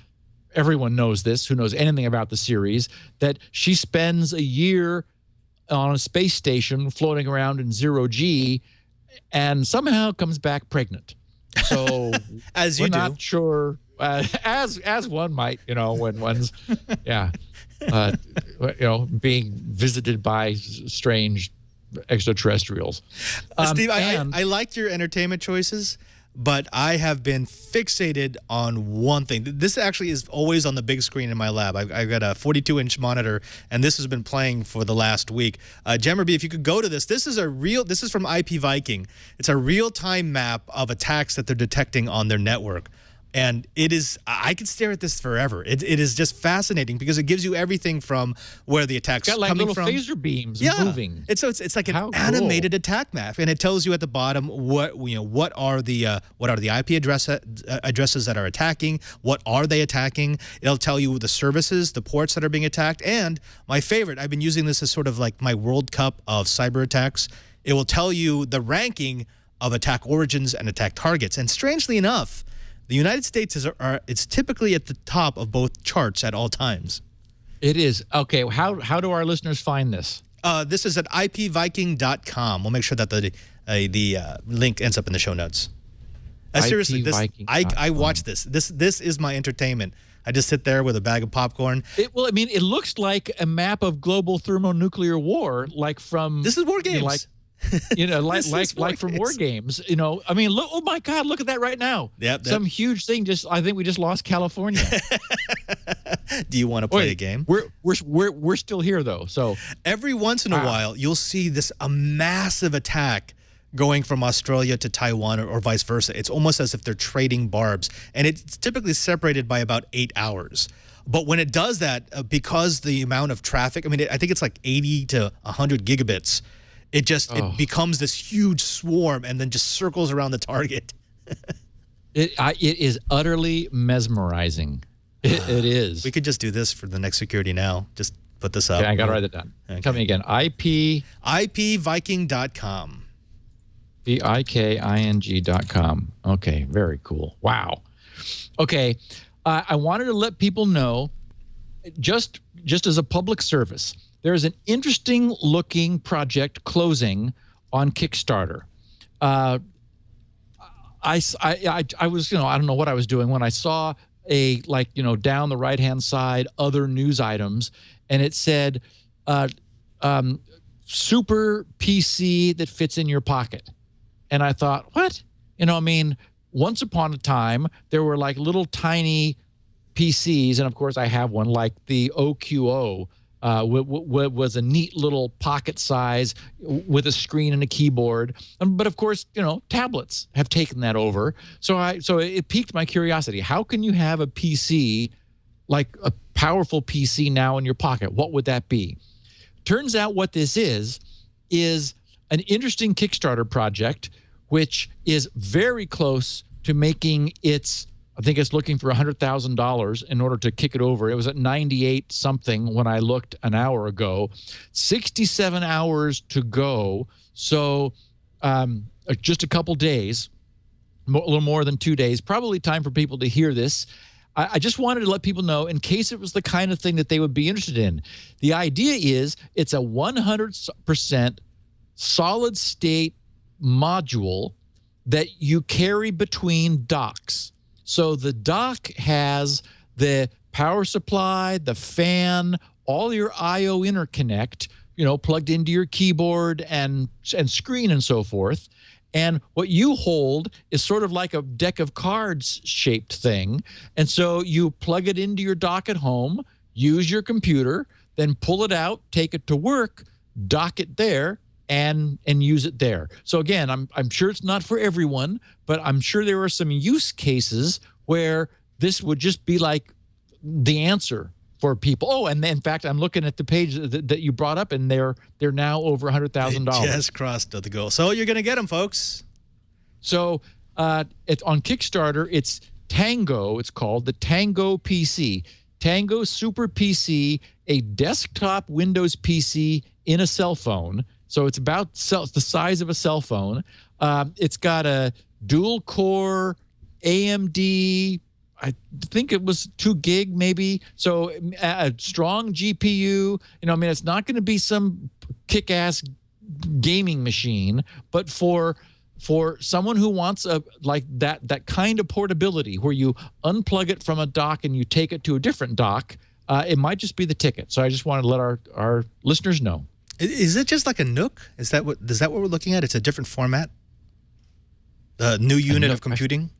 everyone knows this, who knows anything about the series, that she spends a year on a space station floating around in zero G and somehow comes back pregnant. So as you we're do, not sure, as one might, when one's, being visited by strange extraterrestrials. Steve, I liked your entertainment choices, but I have been fixated on one thing. This actually is always on the big screen in my lab. I've got a 42-inch monitor, and this has been playing for the last week. Jemmerby, if you could go to this. This is from IP Viking. It's a real-time map of attacks that they're detecting on their network. And I could stare at this forever. It is just fascinating because it gives you everything from where the attack's coming from. It's got like little phaser beams moving. It's like an animated attack map, and it tells you at the bottom what are the IP addresses that are attacking, what are they attacking. It'll tell you the services, the ports that are being attacked, and my favorite, I've been using this as sort of like my World Cup of cyber attacks. It will tell you the ranking of attack origins and attack targets, and strangely enough, the United States it's typically at the top of both charts at all times. It is. Okay, how do our listeners find this? This is at ipviking.com. We'll make sure that the link ends up in the show notes. Seriously, I watch this. This is my entertainment. I just sit there with a bag of popcorn. It looks like a map of global thermonuclear war, like from... This is War Games. Like from War Games. Look, oh my God, look at that right now. Yep. Some huge thing. I think we just lost California. Do you want to play a game? We're still here though. So every once in a while, you'll see a massive attack going from Australia to Taiwan or vice versa. It's almost as if they're trading barbs, and it's typically separated by about 8 hours. But when it does that, because the amount of traffic, I think it's like 80 to 100 gigabits. it becomes this huge swarm and then just circles around the target. It is utterly mesmerizing. It is. We could just do this for the next security now. Just put this up. Okay, I got to write it down. Okay. Tell me again. IPViking.com. VIKING.com. Okay, very cool. Wow. Okay, I wanted to let people know, just as a public service, there's an interesting looking project closing on Kickstarter. I was, I don't know what I was doing when I saw down the right-hand side, other news items, and it said, super PC that fits in your pocket. And I thought, what? Once upon a time, there were like little tiny PCs, and of course I have one like the OQO, was a neat little pocket size with a screen and a keyboard. But of course, tablets have taken that over. So it piqued my curiosity. How can you have a PC, like a powerful PC now in your pocket? What would that be? Turns out what this is an interesting Kickstarter project, which is very close to making I think it's looking for $100,000 in order to kick it over. It was at 98 something when I looked an hour ago. 67 hours to go. So just a couple days, a little more than 2 days. Probably time for people to hear this. I just wanted to let people know in case it was the kind of thing that they would be interested in. The idea is it's a 100% solid state module that you carry between docks. So the dock has the power supply, the fan, all your I/O interconnect, plugged into your keyboard and screen and so forth. And what you hold is sort of like a deck of cards shaped thing. And so you plug it into your dock at home, use your computer, then pull it out, take it to work, dock it there, and use it there. So again, I'm sure it's not for everyone, but I'm sure there are some use cases where this would just be like the answer for people. Oh, and in fact, I'm looking at the page that you brought up, and they're now over $100,000. Just crossed the goal. So you're going to get them, folks. So it's on Kickstarter. It's Tango. It's called the Tango PC. Tango Super PC, a desktop Windows PC in a cell phone. So it's about the size of a cell phone. It's got a dual core AMD, I think it was 2 gig maybe. So a strong GPU. It's not going to be some kick-ass gaming machine, but for someone who wants that kind of portability where you unplug it from a dock and you take it to a different dock, it might just be the ticket. So I just wanted to let our listeners know. Is it just like a Nook? Is that what we're looking at? It's a different format? The new unit of computing?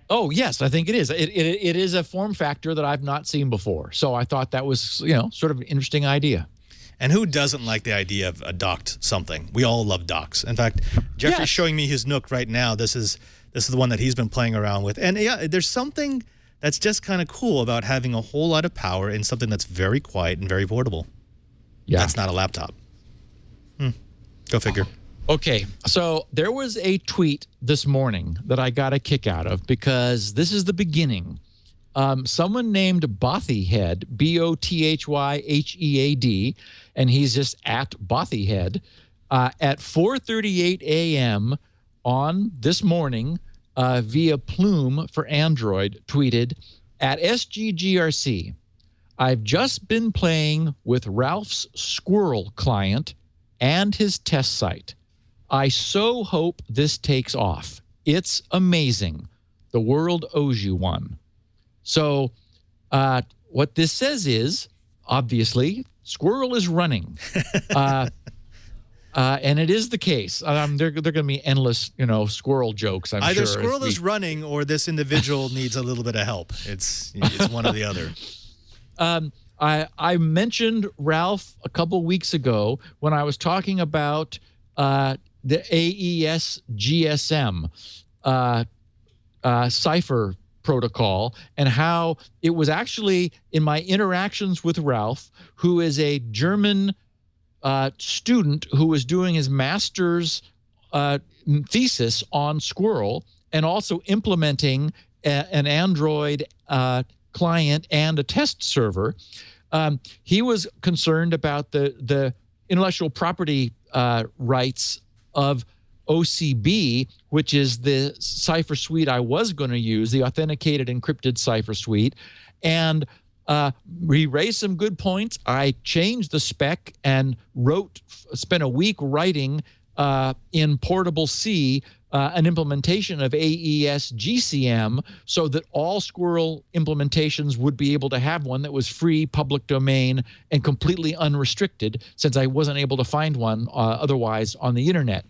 Oh, yes, I think it is. It is a form factor that I've not seen before. So I thought that was, sort of an interesting idea. And who doesn't like the idea of a docked something? We all love docks. In fact, Jeffrey's showing me his Nook right now. This is the one that he's been playing around with. And yeah, there's something that's just kind of cool about having a whole lot of power in something that's very quiet and very portable. Yeah. That's not a laptop. Go figure. Okay, so there was a tweet this morning that I got a kick out of because this is the beginning. Someone named Bothyhead, Bothyhead, and he's just at Bothyhead, at 4:38 a.m. on this morning via Plume for Android, tweeted, at SGGRC, I've just been playing with Ralph's Squirrel client and his test site. I so hope this takes off. It's amazing. The world owes you one. So what this says is, obviously, Squirrel is running. And it is the case. There are going to be endless, squirrel jokes, I'm sure. Either Squirrel is running or this individual needs a little bit of help. It's one or the other. I mentioned Ralph a couple weeks ago when I was talking about the AES GSM cipher protocol and how it was actually in my interactions with Ralph, who is a German student who was doing his master's thesis on Squirrel and also implementing an Android client and a test server. He was concerned about the intellectual property rights of OCB, which is the cipher suite I was going to use, the authenticated encrypted cipher suite. And we raised some good points. I changed the spec and spent a week writing in Portable C an implementation of AES GCM so that all Squirrel implementations would be able to have one that was free, public domain, and completely unrestricted, since I wasn't able to find one otherwise on the internet.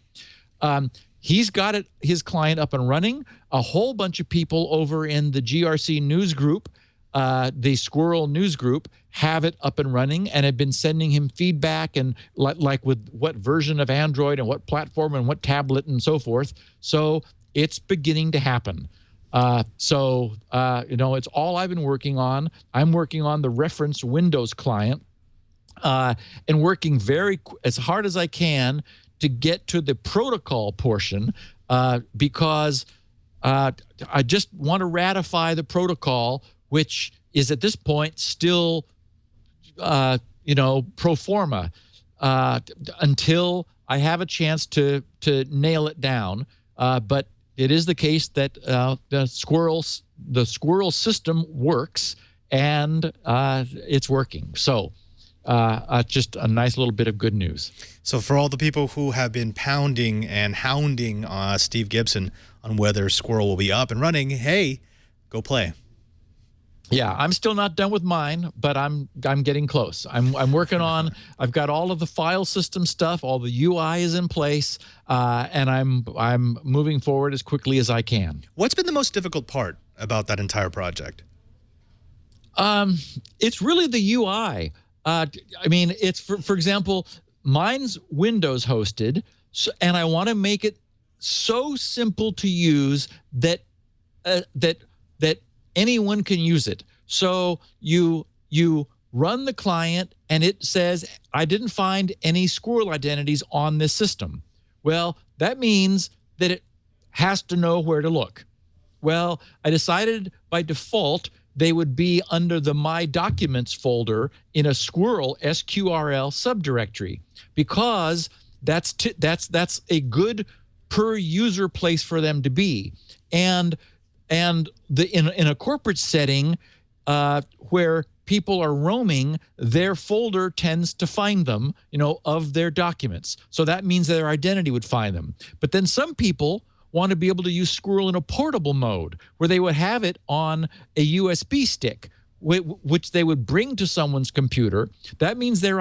He's got his client up and running. A whole bunch of people over in the GRC news group, the Squirrel news group, have it up and running and have been sending him feedback and like with what version of Android and what platform and what tablet and so forth. So it's beginning to happen. It's all I've been working on. I'm working on the reference Windows client and working as hard as I can to get to the protocol portion because I just want to ratify the protocol, which is at this point still, pro forma until I have a chance to nail it down. But it is the case that the Squirrel system works and it's working. So just a nice little bit of good news. So for all the people who have been pounding and hounding Steve Gibson on whether Squirrel will be up and running, hey, go play. Yeah, I'm still not done with mine, but I'm getting close. I'm working on. I've got all of the file system stuff. All the UI is in place, and I'm moving forward as quickly as I can. What's been the most difficult part about that entire project? It's really the UI. It's for example, mine's Windows hosted, and I want to make it so simple to use that anyone can use it. So you run the client and it says, I didn't find any Squirrel identities on this system. Well, that means that it has to know where to look. Well, I decided by default they would be under the My Documents folder in a Squirrel SQRL subdirectory because that's a good per user place for them to be. And in a corporate setting where people are roaming, their folder tends to find them, of their documents. So that means their identity would find them. But then some people want to be able to use Squirrel in a portable mode where they would have it on a USB stick, which they would bring to someone's computer. That means their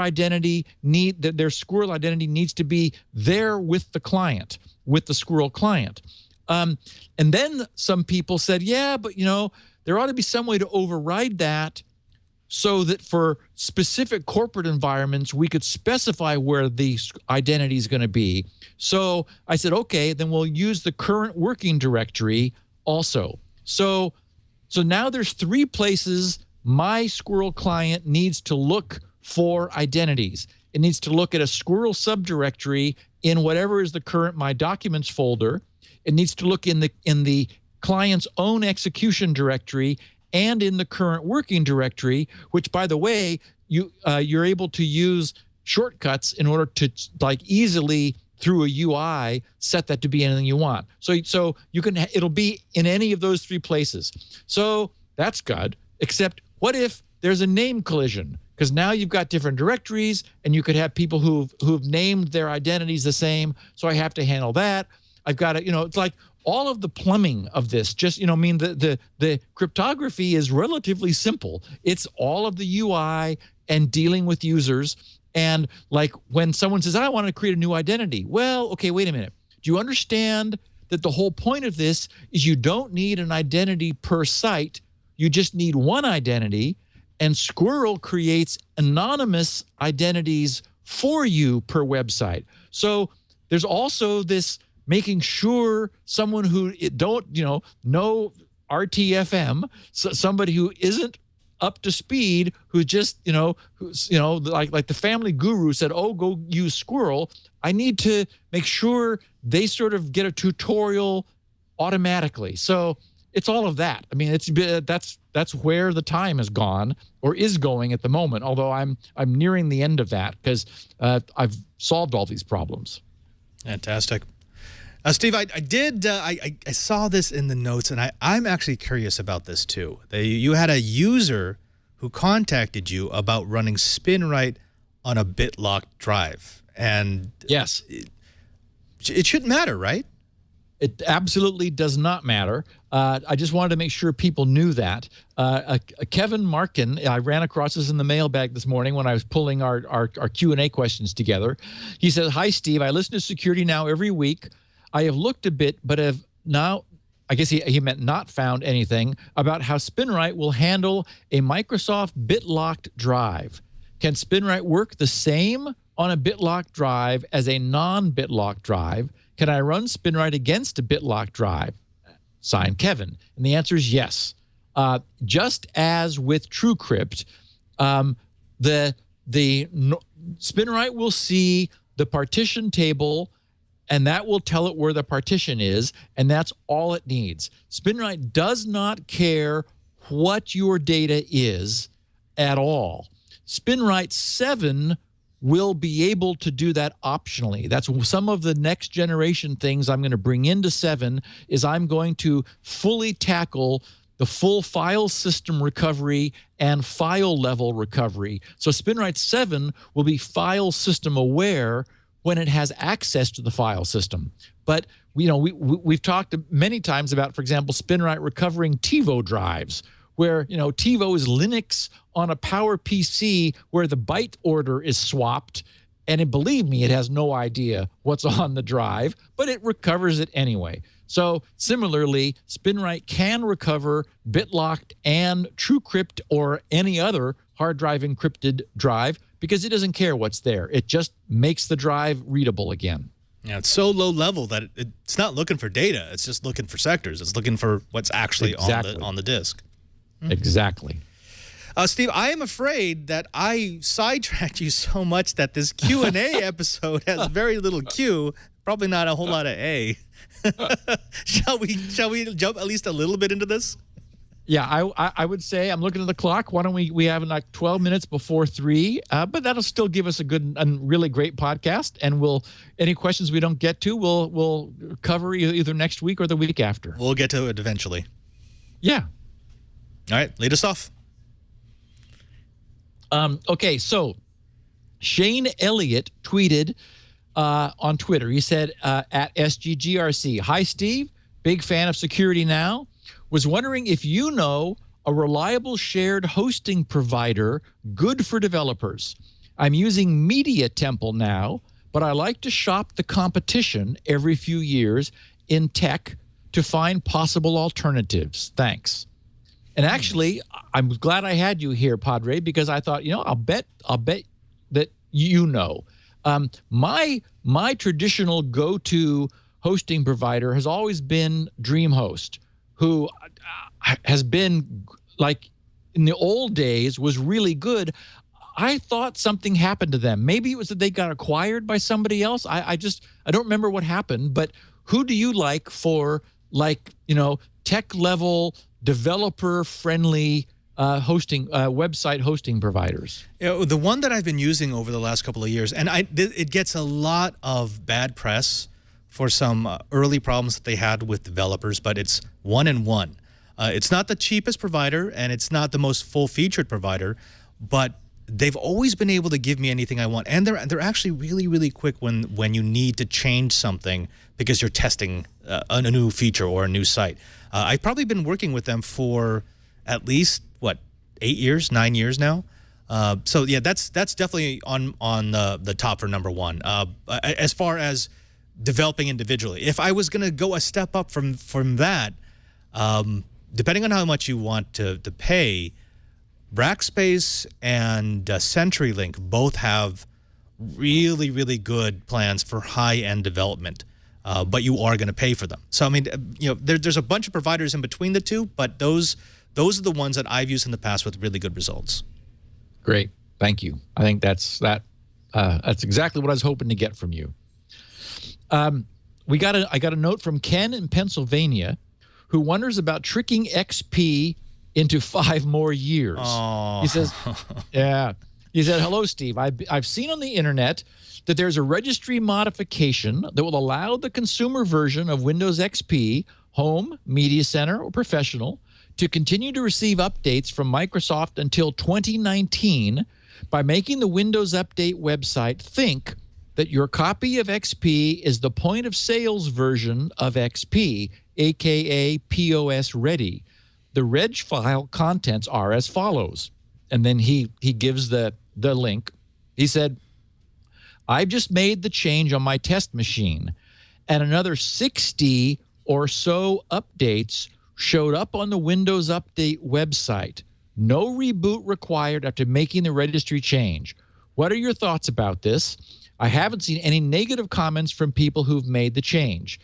Squirrel identity needs to be there with the client, with the Squirrel client. And then some people said, yeah, but there ought to be some way to override that so that for specific corporate environments, we could specify where the identity is going to be. So I said, okay, then we'll use the current working directory also. So now there's 3 places my Squirrel client needs to look for identities. It needs to look at a Squirrel subdirectory in whatever is the current My Documents folder. It needs to look in the client's own execution directory and in the current working directory, which, by the way, you're able to use shortcuts in order to easily through a UI set that to be anything you want. So you can it'll be in any of those 3 places. So that's good. Except what if there's a name collision? Because now you've got different directories, and you could have people who've named their identities the same. So I have to handle that. I've got to, it's like all of the plumbing of this. Just, the cryptography is relatively simple. It's all of the UI and dealing with users. And like when someone says, I want to create a new identity. Well, okay, wait a minute. Do you understand that the whole point of this is you don't need an identity per site. You just need one identity. And Squirrel creates anonymous identities for you per website. So there's also this making sure someone who don't know RTFM, so somebody who isn't up to speed, who's like the family guru said, oh, go use Squirrel. I need to make sure they sort of get a tutorial automatically. So it's all of that. I mean, that's where the time has gone or is going at the moment. Although I'm nearing the end of that because I've solved all these problems. Fantastic. Steve, I saw this in the notes, and I'm actually curious about this too. You had a user who contacted you about running SpinRite on a bit-locked drive, and yes, it shouldn't matter, right? It absolutely does not matter. I just wanted to make sure people knew that. Kevin Markin, I ran across this in the mailbag this morning when I was pulling our Q&A questions together. He says, "Hi, Steve. I listen to Security Now every week. I have looked a bit, but have now," I guess he meant not found anything, "about how SpinRite will handle a Microsoft bit-locked drive. Can SpinRite work the same on a bit-locked drive as a non-bit-locked drive? Can I run SpinRite against a bit-locked drive?" Signed, Kevin. And the answer is yes. Just as with TrueCrypt, the SpinRite will see the partition table, and that will tell it where the partition is, and that's all it needs. SpinRite does not care what your data is at all. SpinRite 7 will be able to do that optionally. That's some of the next generation things I'm going to bring into 7 is I'm going to fully tackle the full file system recovery and file level recovery. So SpinRite 7 will be file system aware when it has access to the file system. But we've talked many times about, for example, SpinRite recovering TiVo drives, where TiVo is Linux on a Power PC where the byte order is swapped, and believe me, it has no idea what's on the drive, but it recovers it anyway. So similarly, SpinRite can recover BitLocked and TrueCrypt or any other hard drive encrypted drive because it doesn't care what's there. It just makes the drive readable again. Yeah, it's so low level that it's not looking for data. It's just looking for sectors. It's looking for what's actually on the disk. Exactly. Steve, I am afraid that I sidetracked you so much that this Q&A episode has very little Q, probably not a whole lot of A. Shall we jump at least a little bit into this? Yeah, I would say, I'm looking at the clock. Why don't we have like 12 minutes before 3? But that'll still give us a good and really great podcast. And any questions we don't get to, we'll cover either next week or the week after. We'll get to it eventually. Yeah. All right, lead us off. Okay, so Shane Elliott tweeted on Twitter. He said, at SGGRC, "Hi, Steve. Big fan of Security Now. Was wondering if you know a reliable shared hosting provider good for developers. I'm using Media Temple now, but I like to shop the competition every few years in tech to find possible alternatives. Thanks." And actually, I'm glad I had you here, Padre, because I thought, I'll bet that my traditional go-to hosting provider has always been DreamHost, who has been, like, in the old days, was really good. I thought something happened to them. Maybe it was that they got acquired by somebody else. I don't remember what happened. But who do you like for, tech level, developer-friendly website hosting providers? The one that I've been using over the last couple of years, and it gets a lot of bad press for some early problems that they had with developers, but it's 1&1. It's not the cheapest provider, and it's not the most full-featured provider, but they've always been able to give me anything I want, and they're actually really, really quick when you need to change something because you're testing a new feature or a new site. I've probably been working with them for at least 8 years, 9 years now. So yeah, that's definitely on the top for number one. As far as developing individually, if I was going to go a step up from that, depending on how much you want to pay, Rackspace and CenturyLink both have really, really good plans for high-end development. But you are going to pay for them. So I mean, there's a bunch of providers in between the two, but those Those are the ones that I've used in the past with really good results. Great. Thank you. I think that's exactly what I was hoping to get from you. I got a note from Ken in Pennsylvania who wonders about tricking XP into 5 more years. Oh. He says, yeah. He said, hello, Steve. I've seen on the internet that there's a registry modification that will allow the consumer version of Windows XP, Home, Media Center, or Professional to continue to receive updates from Microsoft until 2019 by making the Windows Update website think that your copy of XP is the point of sales version of XP, aka POS ready. The reg file contents are as follows. And then he gives the link. He said, I've just made the change on my test machine, and another 60 or so updates showed up on the Windows Update website. No reboot required after making the registry change. What are your thoughts about this? I haven't seen any negative comments from people who've made the change.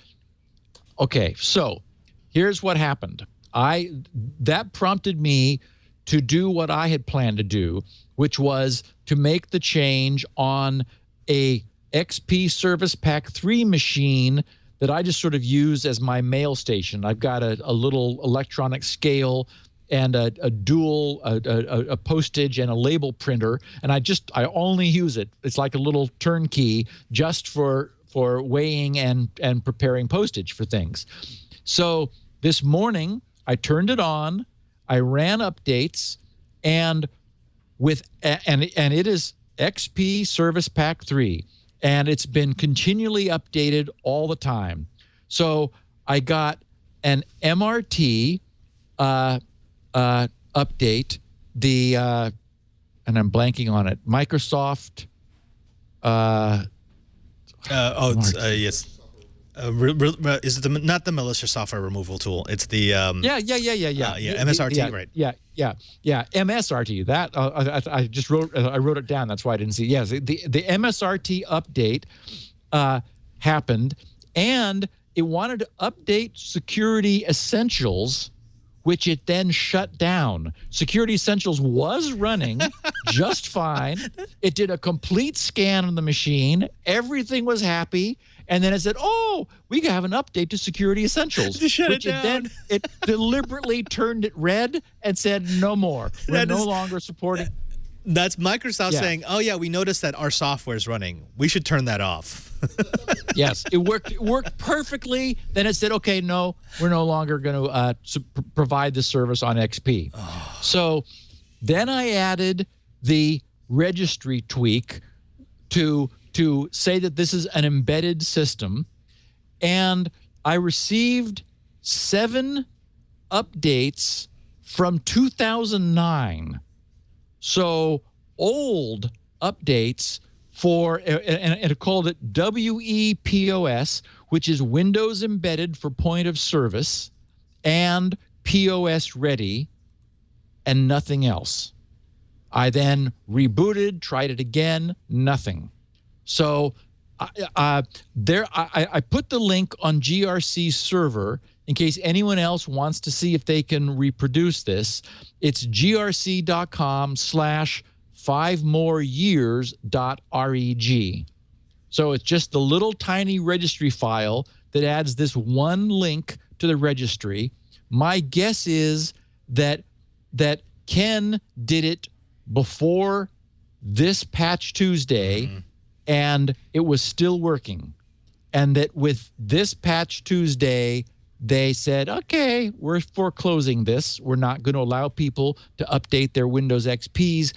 Okay, so here's what happened. That prompted me to do what I had planned to do, which was to make the change on a XP Service Pack 3 machine that I just sort of use as my mail station. I've got a little electronic scale and a dual postage and a label printer, and I only use it. It's like a little turnkey just for weighing and preparing postage for things. So this morning I turned it on, I ran updates, and it is XP Service Pack 3, and it's been continually updated all the time. So I got an MRT update, and I'm blanking on it. Microsoft. Yes. Is it not the Ballecer software removal tool? It's the MSRT, right? Yeah. MSRT. That I just wrote. I wrote it down. That's why I didn't see. Yes, the MSRT update happened, and it wanted to update Security Essentials, which it then shut down. Security Essentials was running just fine. It did a complete scan on the machine. Everything was happy. And then it said, oh, we have an update to Security Essentials. To shut it down. Then it deliberately turned it red and said, no more. We're no longer supporting. That's Microsoft saying, oh, yeah, we noticed that our software is running. We should turn that off. Yes, it worked perfectly. Then it said, okay, no, we're no longer going to provide the service on XP. Oh. So then I added the registry tweak to say that this is an embedded system, and I received 7 updates from 2009. So old updates and it called it WEPOS, which is Windows Embedded for Point of Service, and POS Ready, and nothing else. I then rebooted, tried it again, nothing. So I put the link on GRC's server in case anyone else wants to see if they can reproduce this. It's grc.com/5moreyears.reg. So it's just the little tiny registry file that adds this one link to the registry. My guess is that Ken did it before this Patch Tuesday, and it was still working. And that with this Patch Tuesday, they said, okay, we're foreclosing this. We're not going to allow people to update their Windows XPs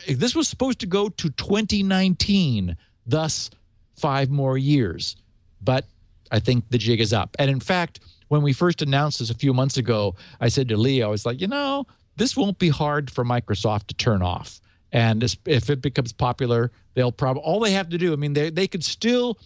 this was supposed to go to 2019, thus 5 more years. But I think the jig is up. And in fact, when we first announced this a few months ago, I said to Lee, I was like, this won't be hard for Microsoft to turn off. And if it becomes popular, they'll probably, all they have to do, they could still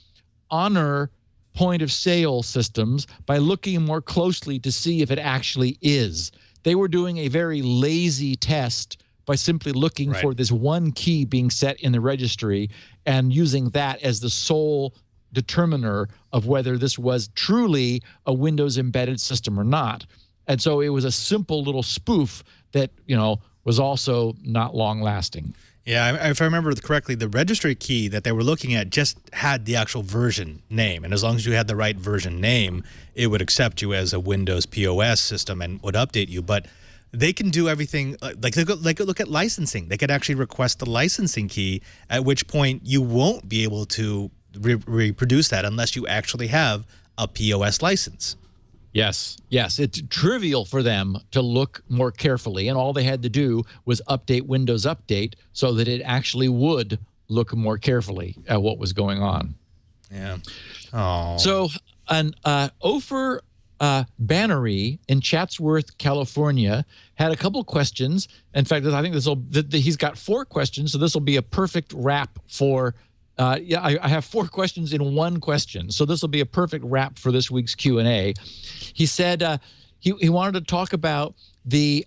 honor point of sale systems by looking more closely to see if it actually is. They were doing a very lazy test by simply looking for this one key being set in the registry and using that as the sole determiner of whether this was truly a Windows embedded system or not. And so it was a simple little spoof that, was also not long lasting. Yeah, if I remember correctly, the registry key that they were looking at just had the actual version name. And as long as you had the right version name, it would accept you as a Windows POS system and would update you. But they can do everything, like they could look at licensing. They could actually request the licensing key, at which point you won't be able to reproduce that unless you actually have a POS license. Yes. It's trivial for them to look more carefully, and all they had to do was update Windows Update so that it actually would look more carefully at what was going on. Yeah. Oh. So, Ofer Bannery in Chatsworth, California, had a couple questions. In fact, I think he's got 4 questions, so this will be a perfect wrap for. I have 4 questions in one question, so this will be a perfect wrap for this week's Q&A. He said he wanted to talk about the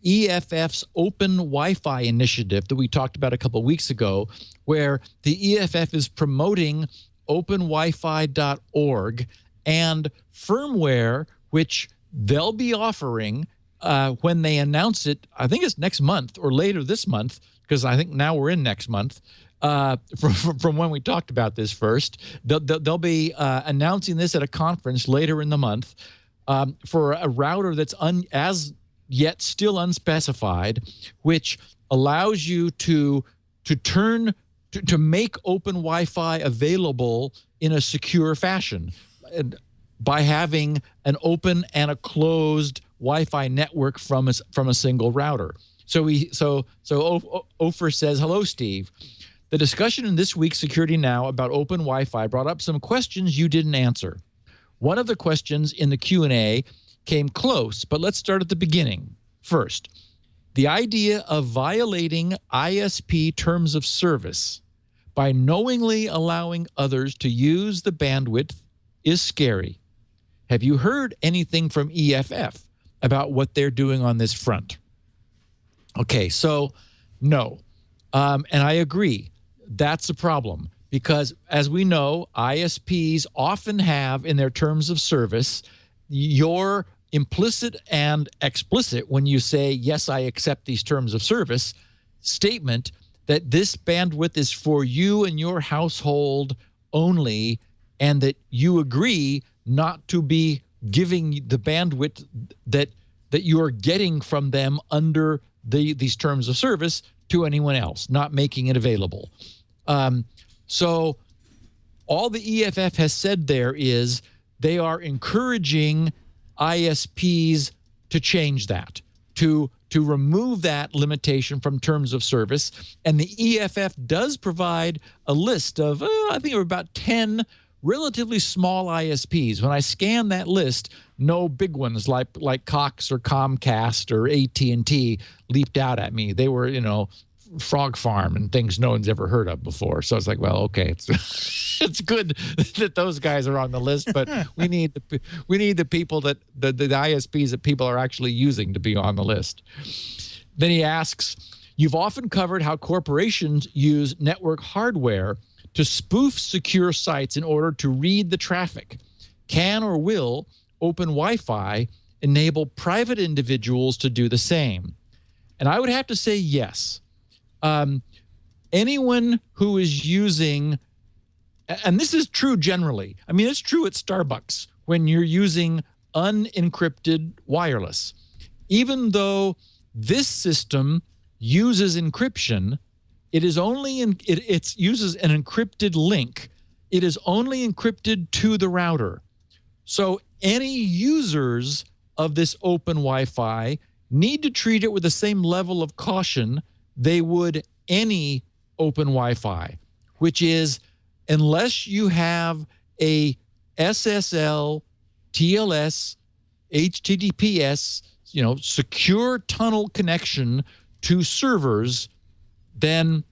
EFF's Open Wi-Fi initiative that we talked about a couple weeks ago, where the EFF is promoting openwifi.org and firmware, which they'll be offering when they announce it. I think it's next month or later this month, because I think now we're in next month. From when we talked about this first, they'll be announcing this at a conference later in the month for a router that's as yet still unspecified, which allows you to make open Wi-Fi available in a secure fashion by having an open and a closed Wi-Fi network from a single router. So Ofer says, "Hello, Steve. The discussion in this week's Security Now about open Wi-Fi brought up some questions you didn't answer. One of the questions in the Q&A came close, but let's start at the beginning. First, the idea of violating ISP terms of service by knowingly allowing others to use the bandwidth is scary. Have you heard anything from EFF about what they're doing on this front?" Okay, so no. And I agree. That's a problem because, as we know, ISPs often have in their terms of service your implicit and explicit, when you say, yes, I accept these terms of service, statement that this bandwidth is for you and your household only, and that you agree not to be giving the bandwidth that you're getting from them under these terms of service to anyone else, not making it available. So all the EFF has said there is they are encouraging ISPs to change that, to remove that limitation from terms of service. And the EFF does provide a list of, I think, about 10 relatively small ISPs. When I scan that list, no big ones like Cox or Comcast or AT&T leaped out at me. They were, Frog Farm and things no one's ever heard of before. So it's like, well, okay, it's good that those guys are on the list, but we need the people that the ISPs that people are actually using to be on the list. Then he asks, you've often covered how corporations use network hardware to spoof secure sites in order to read the traffic. Can or will open Wi-Fi enable private individuals to do the same? And I would have to say yes. Anyone who is using, and this is true generally, I mean, it's true at Starbucks when you're using unencrypted wireless. Even though this system uses encryption, it is only it uses an encrypted link. It is only encrypted to the router. So any users of this open Wi-Fi need to treat it with the same level of caution they would any open Wi-Fi, which is, unless you have a SSL, TLS, HTTPS, secure tunnel connection to servers, then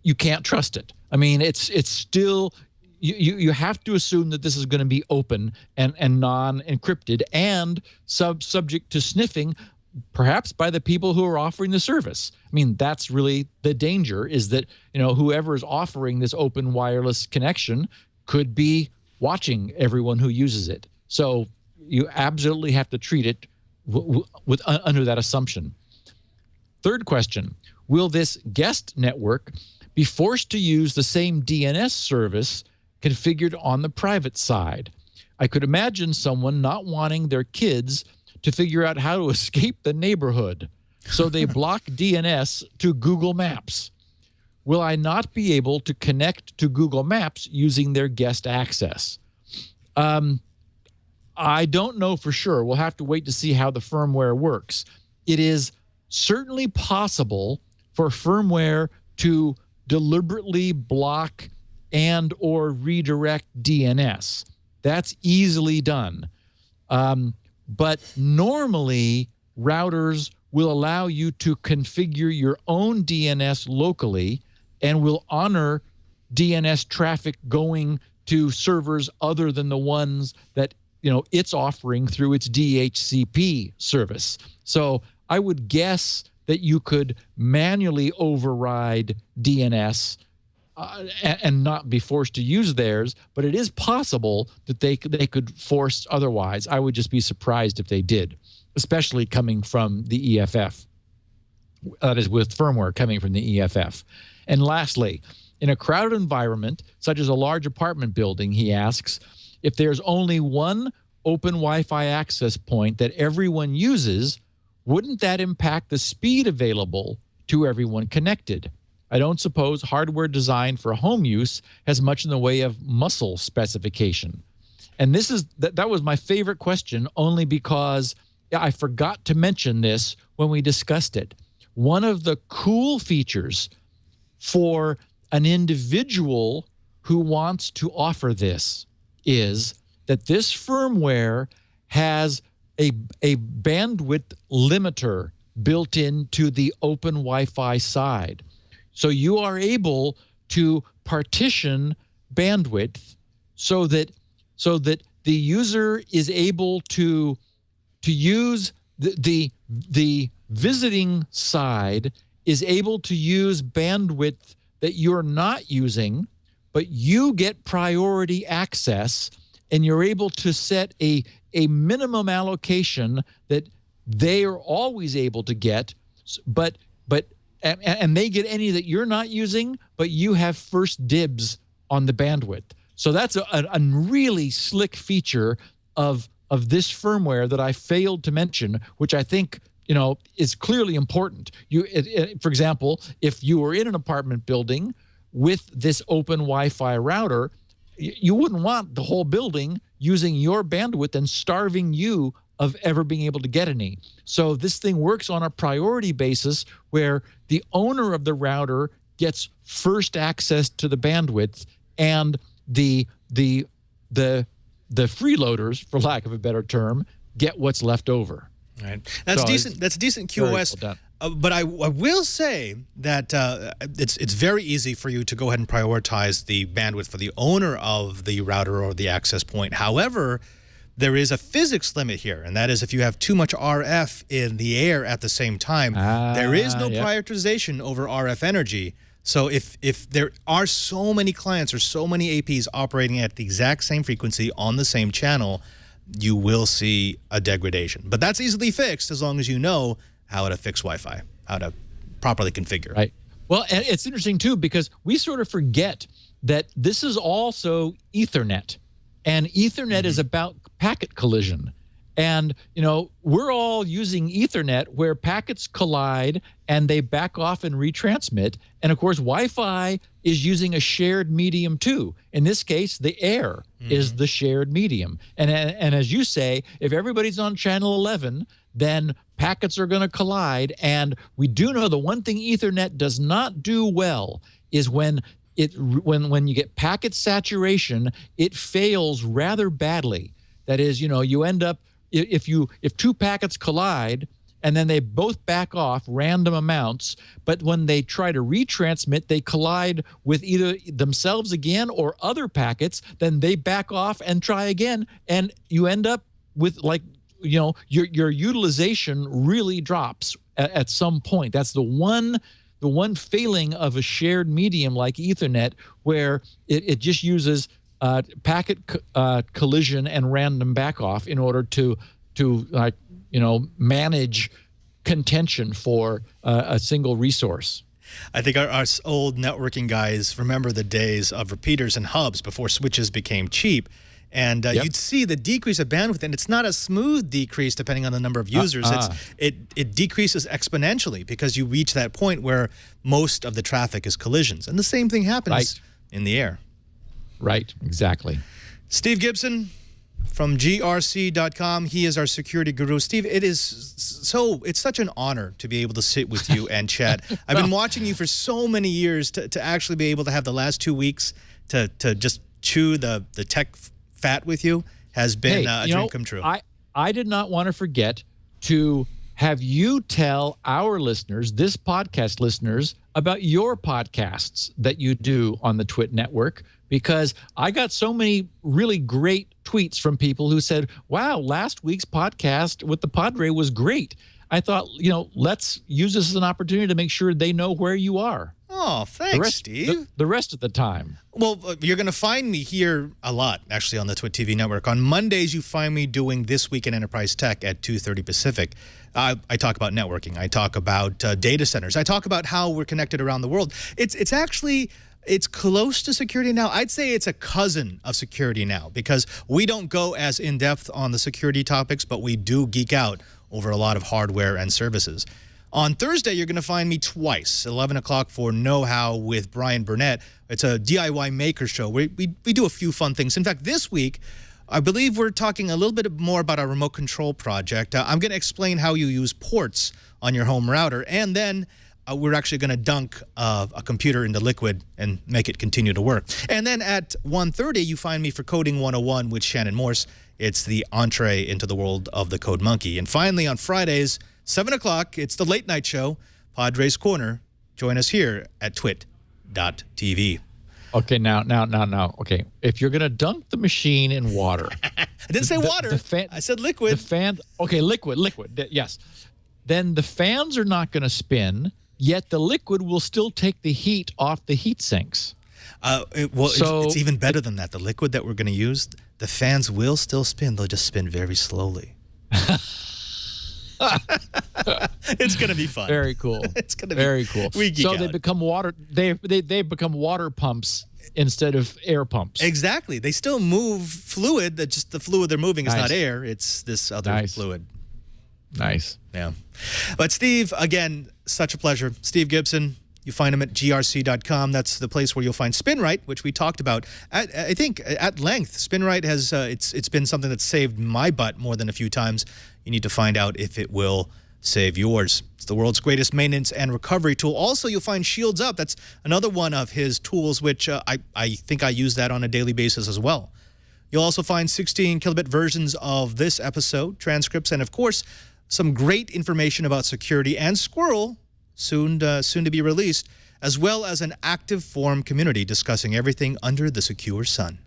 you can't trust it. I mean, it's still, you have to assume that this is going to be open and non-encrypted and subject to sniffing, perhaps by the people who are offering the service. I mean, that's really the danger, is that, whoever is offering this open wireless connection could be watching everyone who uses it. So you absolutely have to treat it under that assumption. Third question, will this guest network be forced to use the same DNS service configured on the private side? I could imagine someone not wanting their kids to figure out how to escape the neighborhood, so they block DNS to Google Maps. Will I not be able to connect to Google Maps using their guest access? I don't know for sure. We'll have to wait to see how the firmware works. It is certainly possible for firmware to deliberately block and or redirect DNS. That's easily done. But normally, routers will allow you to configure your own DNS locally and will honor DNS traffic going to servers other than the ones that it's offering through its DHCP service. So I would guess that you could manually override DNS and not be forced to use theirs, but it is possible that they could force otherwise. I would just be surprised if they did, especially coming from the EFF. That is, with firmware coming from the EFF. And lastly, in a crowded environment, such as a large apartment building, he asks, if there's only one open Wi-Fi access point that everyone uses, wouldn't that impact the speed available to everyone connected? I don't suppose hardware designed for home use has much in the way of muscle specification. And this is that was my favorite question, only because I forgot to mention this when we discussed it. One of the cool features for an individual who wants to offer this is that this firmware has a bandwidth limiter built into the open Wi-Fi side. So you are able to partition bandwidth so that the user is able to use the visiting side is able to use bandwidth that you're not using, but you get priority access, and you're able to set a minimum allocation that they are always able to get, but they get any that you're not using, but you have first dibs on the bandwidth. So that's a really slick feature of this firmware that I failed to mention, which I think is clearly important. For example, if you were in an apartment building with this open Wi-Fi router, you wouldn't want the whole building using your bandwidth and starving you of ever being able to get any. So this thing works on a priority basis where the owner of the router gets first access to the bandwidth, and the freeloaders, for lack of a better term, get what's left over. Right. That's decent. That's decent QoS. Well, but I will say that it's very easy for you to go ahead and prioritize the bandwidth for the owner of the router or the access point. However, there is a physics limit here, and that is if you have too much RF in the air at the same time, there is no prioritization over RF energy. So if there are so many clients or so many APs operating at the exact same frequency on the same channel, you will see a degradation. But that's easily fixed as long as you know how to fix Wi-Fi, how to properly configure. Right. Well, and it's interesting, too, because we sort of forget that this is also Ethernet. And Ethernet is about packet collision. And, we're all using Ethernet where packets collide and they back off and retransmit. And, of course, Wi-Fi is using a shared medium, too. In this case, the air is the shared medium. And as you say, if everybody's on channel 11, then packets are going to collide. And we do know the one thing Ethernet does not do well is when you get packet saturation, it fails rather badly. That is, you end up, if two packets collide and then they both back off random amounts, but when they try to retransmit, they collide with either themselves again or other packets, then they back off and try again, and you end up with your utilization really drops at some point. That's the one failing of a shared medium like Ethernet, where it just uses packet collision and random backoff in order to manage contention for a single resource. I think our old networking guys remember the days of repeaters and hubs before switches became cheap. And you'd see the decrease of bandwidth, and it's not a smooth decrease depending on the number of users. It decreases exponentially because you reach that point where most of the traffic is collisions. And the same thing happens in the air. Right, exactly. Steve Gibson from grc.com. He is our security guru. Steve, it's such an honor to be able to sit with you and chat. I've been watching you for so many years to actually be able to have the last 2 weeks to just chew the tech fat with you has been a dream come true. I did not want to forget to have you tell our listeners, this podcast listeners, about your podcasts that you do on the Twit network, because I got so many really great tweets from people who said, wow, last week's podcast with the Padre was great. I thought, let's use this as an opportunity to make sure they know where you are. Oh, thanks, Steve. The rest of the time. Well, you're going to find me here a lot, actually, on the Twit TV network. On Mondays, you find me doing This Week in Enterprise Tech at 2:30 Pacific. I talk about networking. I talk about data centers. I talk about how we're connected around the world. It's actually close to Security Now. I'd say it's a cousin of Security Now because we don't go as in-depth on the security topics, but we do geek out over a lot of hardware and services. On Thursday, you're going to find me twice, 11 o'clock for Know How with Brian Burnett. It's a DIY maker show. We do a few fun things. In fact, this week, I believe we're talking a little bit more about our remote control project. I'm going to explain how you use ports on your home router, and then we're actually going to dunk a computer into liquid and make it continue to work. And then at 1:30, you find me for Coding 101 with Shannon Morse. It's the entree into the world of the Code Monkey. And finally, on Fridays, 7 o'clock, it's the late night show, Padres Corner. Join us here at twit.tv. Okay, now. Okay, if you're going to dunk the machine in water. I didn't say water. I said liquid. Liquid. Yes. Then the fans are not going to spin, yet the liquid will still take the heat off the heat sinks. It's even better than that. The liquid that we're going to use, the fans will still spin. They'll just spin very slowly. It's going to be fun. Very cool. It's going to be very cool. We geek out. They become water. They become water pumps instead of air pumps. Exactly. They still move fluid. That just the fluid they're moving is not air. It's this other fluid. Nice. Yeah. But Steve, again, such a pleasure. Steve Gibson. You find him at grc.com. That's the place where you'll find SpinRite, which we talked about I think at length. SpinRite has it's been something that's saved my butt more than a few times. You need to find out if it will save yours. It's the world's greatest maintenance and recovery tool. Also, you'll find Shields Up. That's another one of his tools, which I think I use that on a daily basis as well. You'll also find 16 kilobit versions of this episode, transcripts, and of course, some great information about security and Squirrel, soon to be released, as well as an active forum community discussing everything under the secure sun.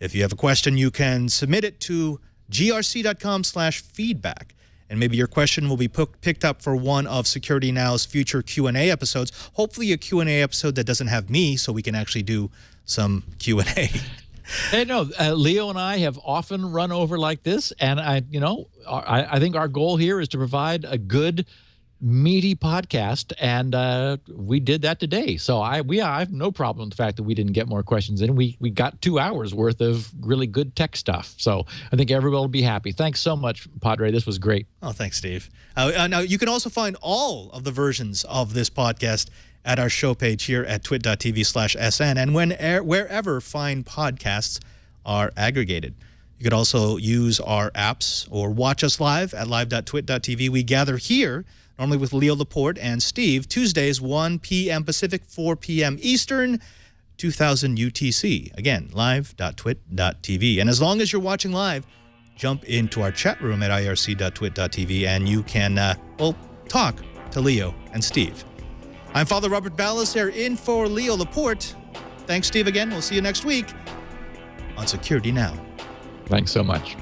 If you have a question, you can submit it to grc.com/feedback, and maybe your question will be picked up for one of Security Now's future Q&A episodes. Hopefully a Q&A episode that doesn't have me, so we can actually do some Q&A. Hey, no, Leo and I have often run over like this, and I think our goal here is to provide a good, meaty podcast, and we did that today. So I have no problem with the fact that we didn't get more questions in. We got 2 hours worth of really good tech stuff. So I think everybody will be happy. Thanks so much, Padre. This was great. Oh, thanks, Steve. Now you can also find all of the versions of this podcast at our show page here at twit.tv/SN and wherever fine podcasts are aggregated. You could also use our apps or watch us live at live.twit.tv. We gather here normally with Leo Laporte and Steve, Tuesdays, 1 p.m. Pacific, 4 p.m. Eastern, 2000 UTC. Again, live.twit.tv. And as long as you're watching live, jump into our chat room at irc.twit.tv and you can, talk to Leo and Steve. I'm Father Robert Ballecer in for Leo Laporte. Thanks, Steve, again. We'll see you next week on Security Now. Thanks so much.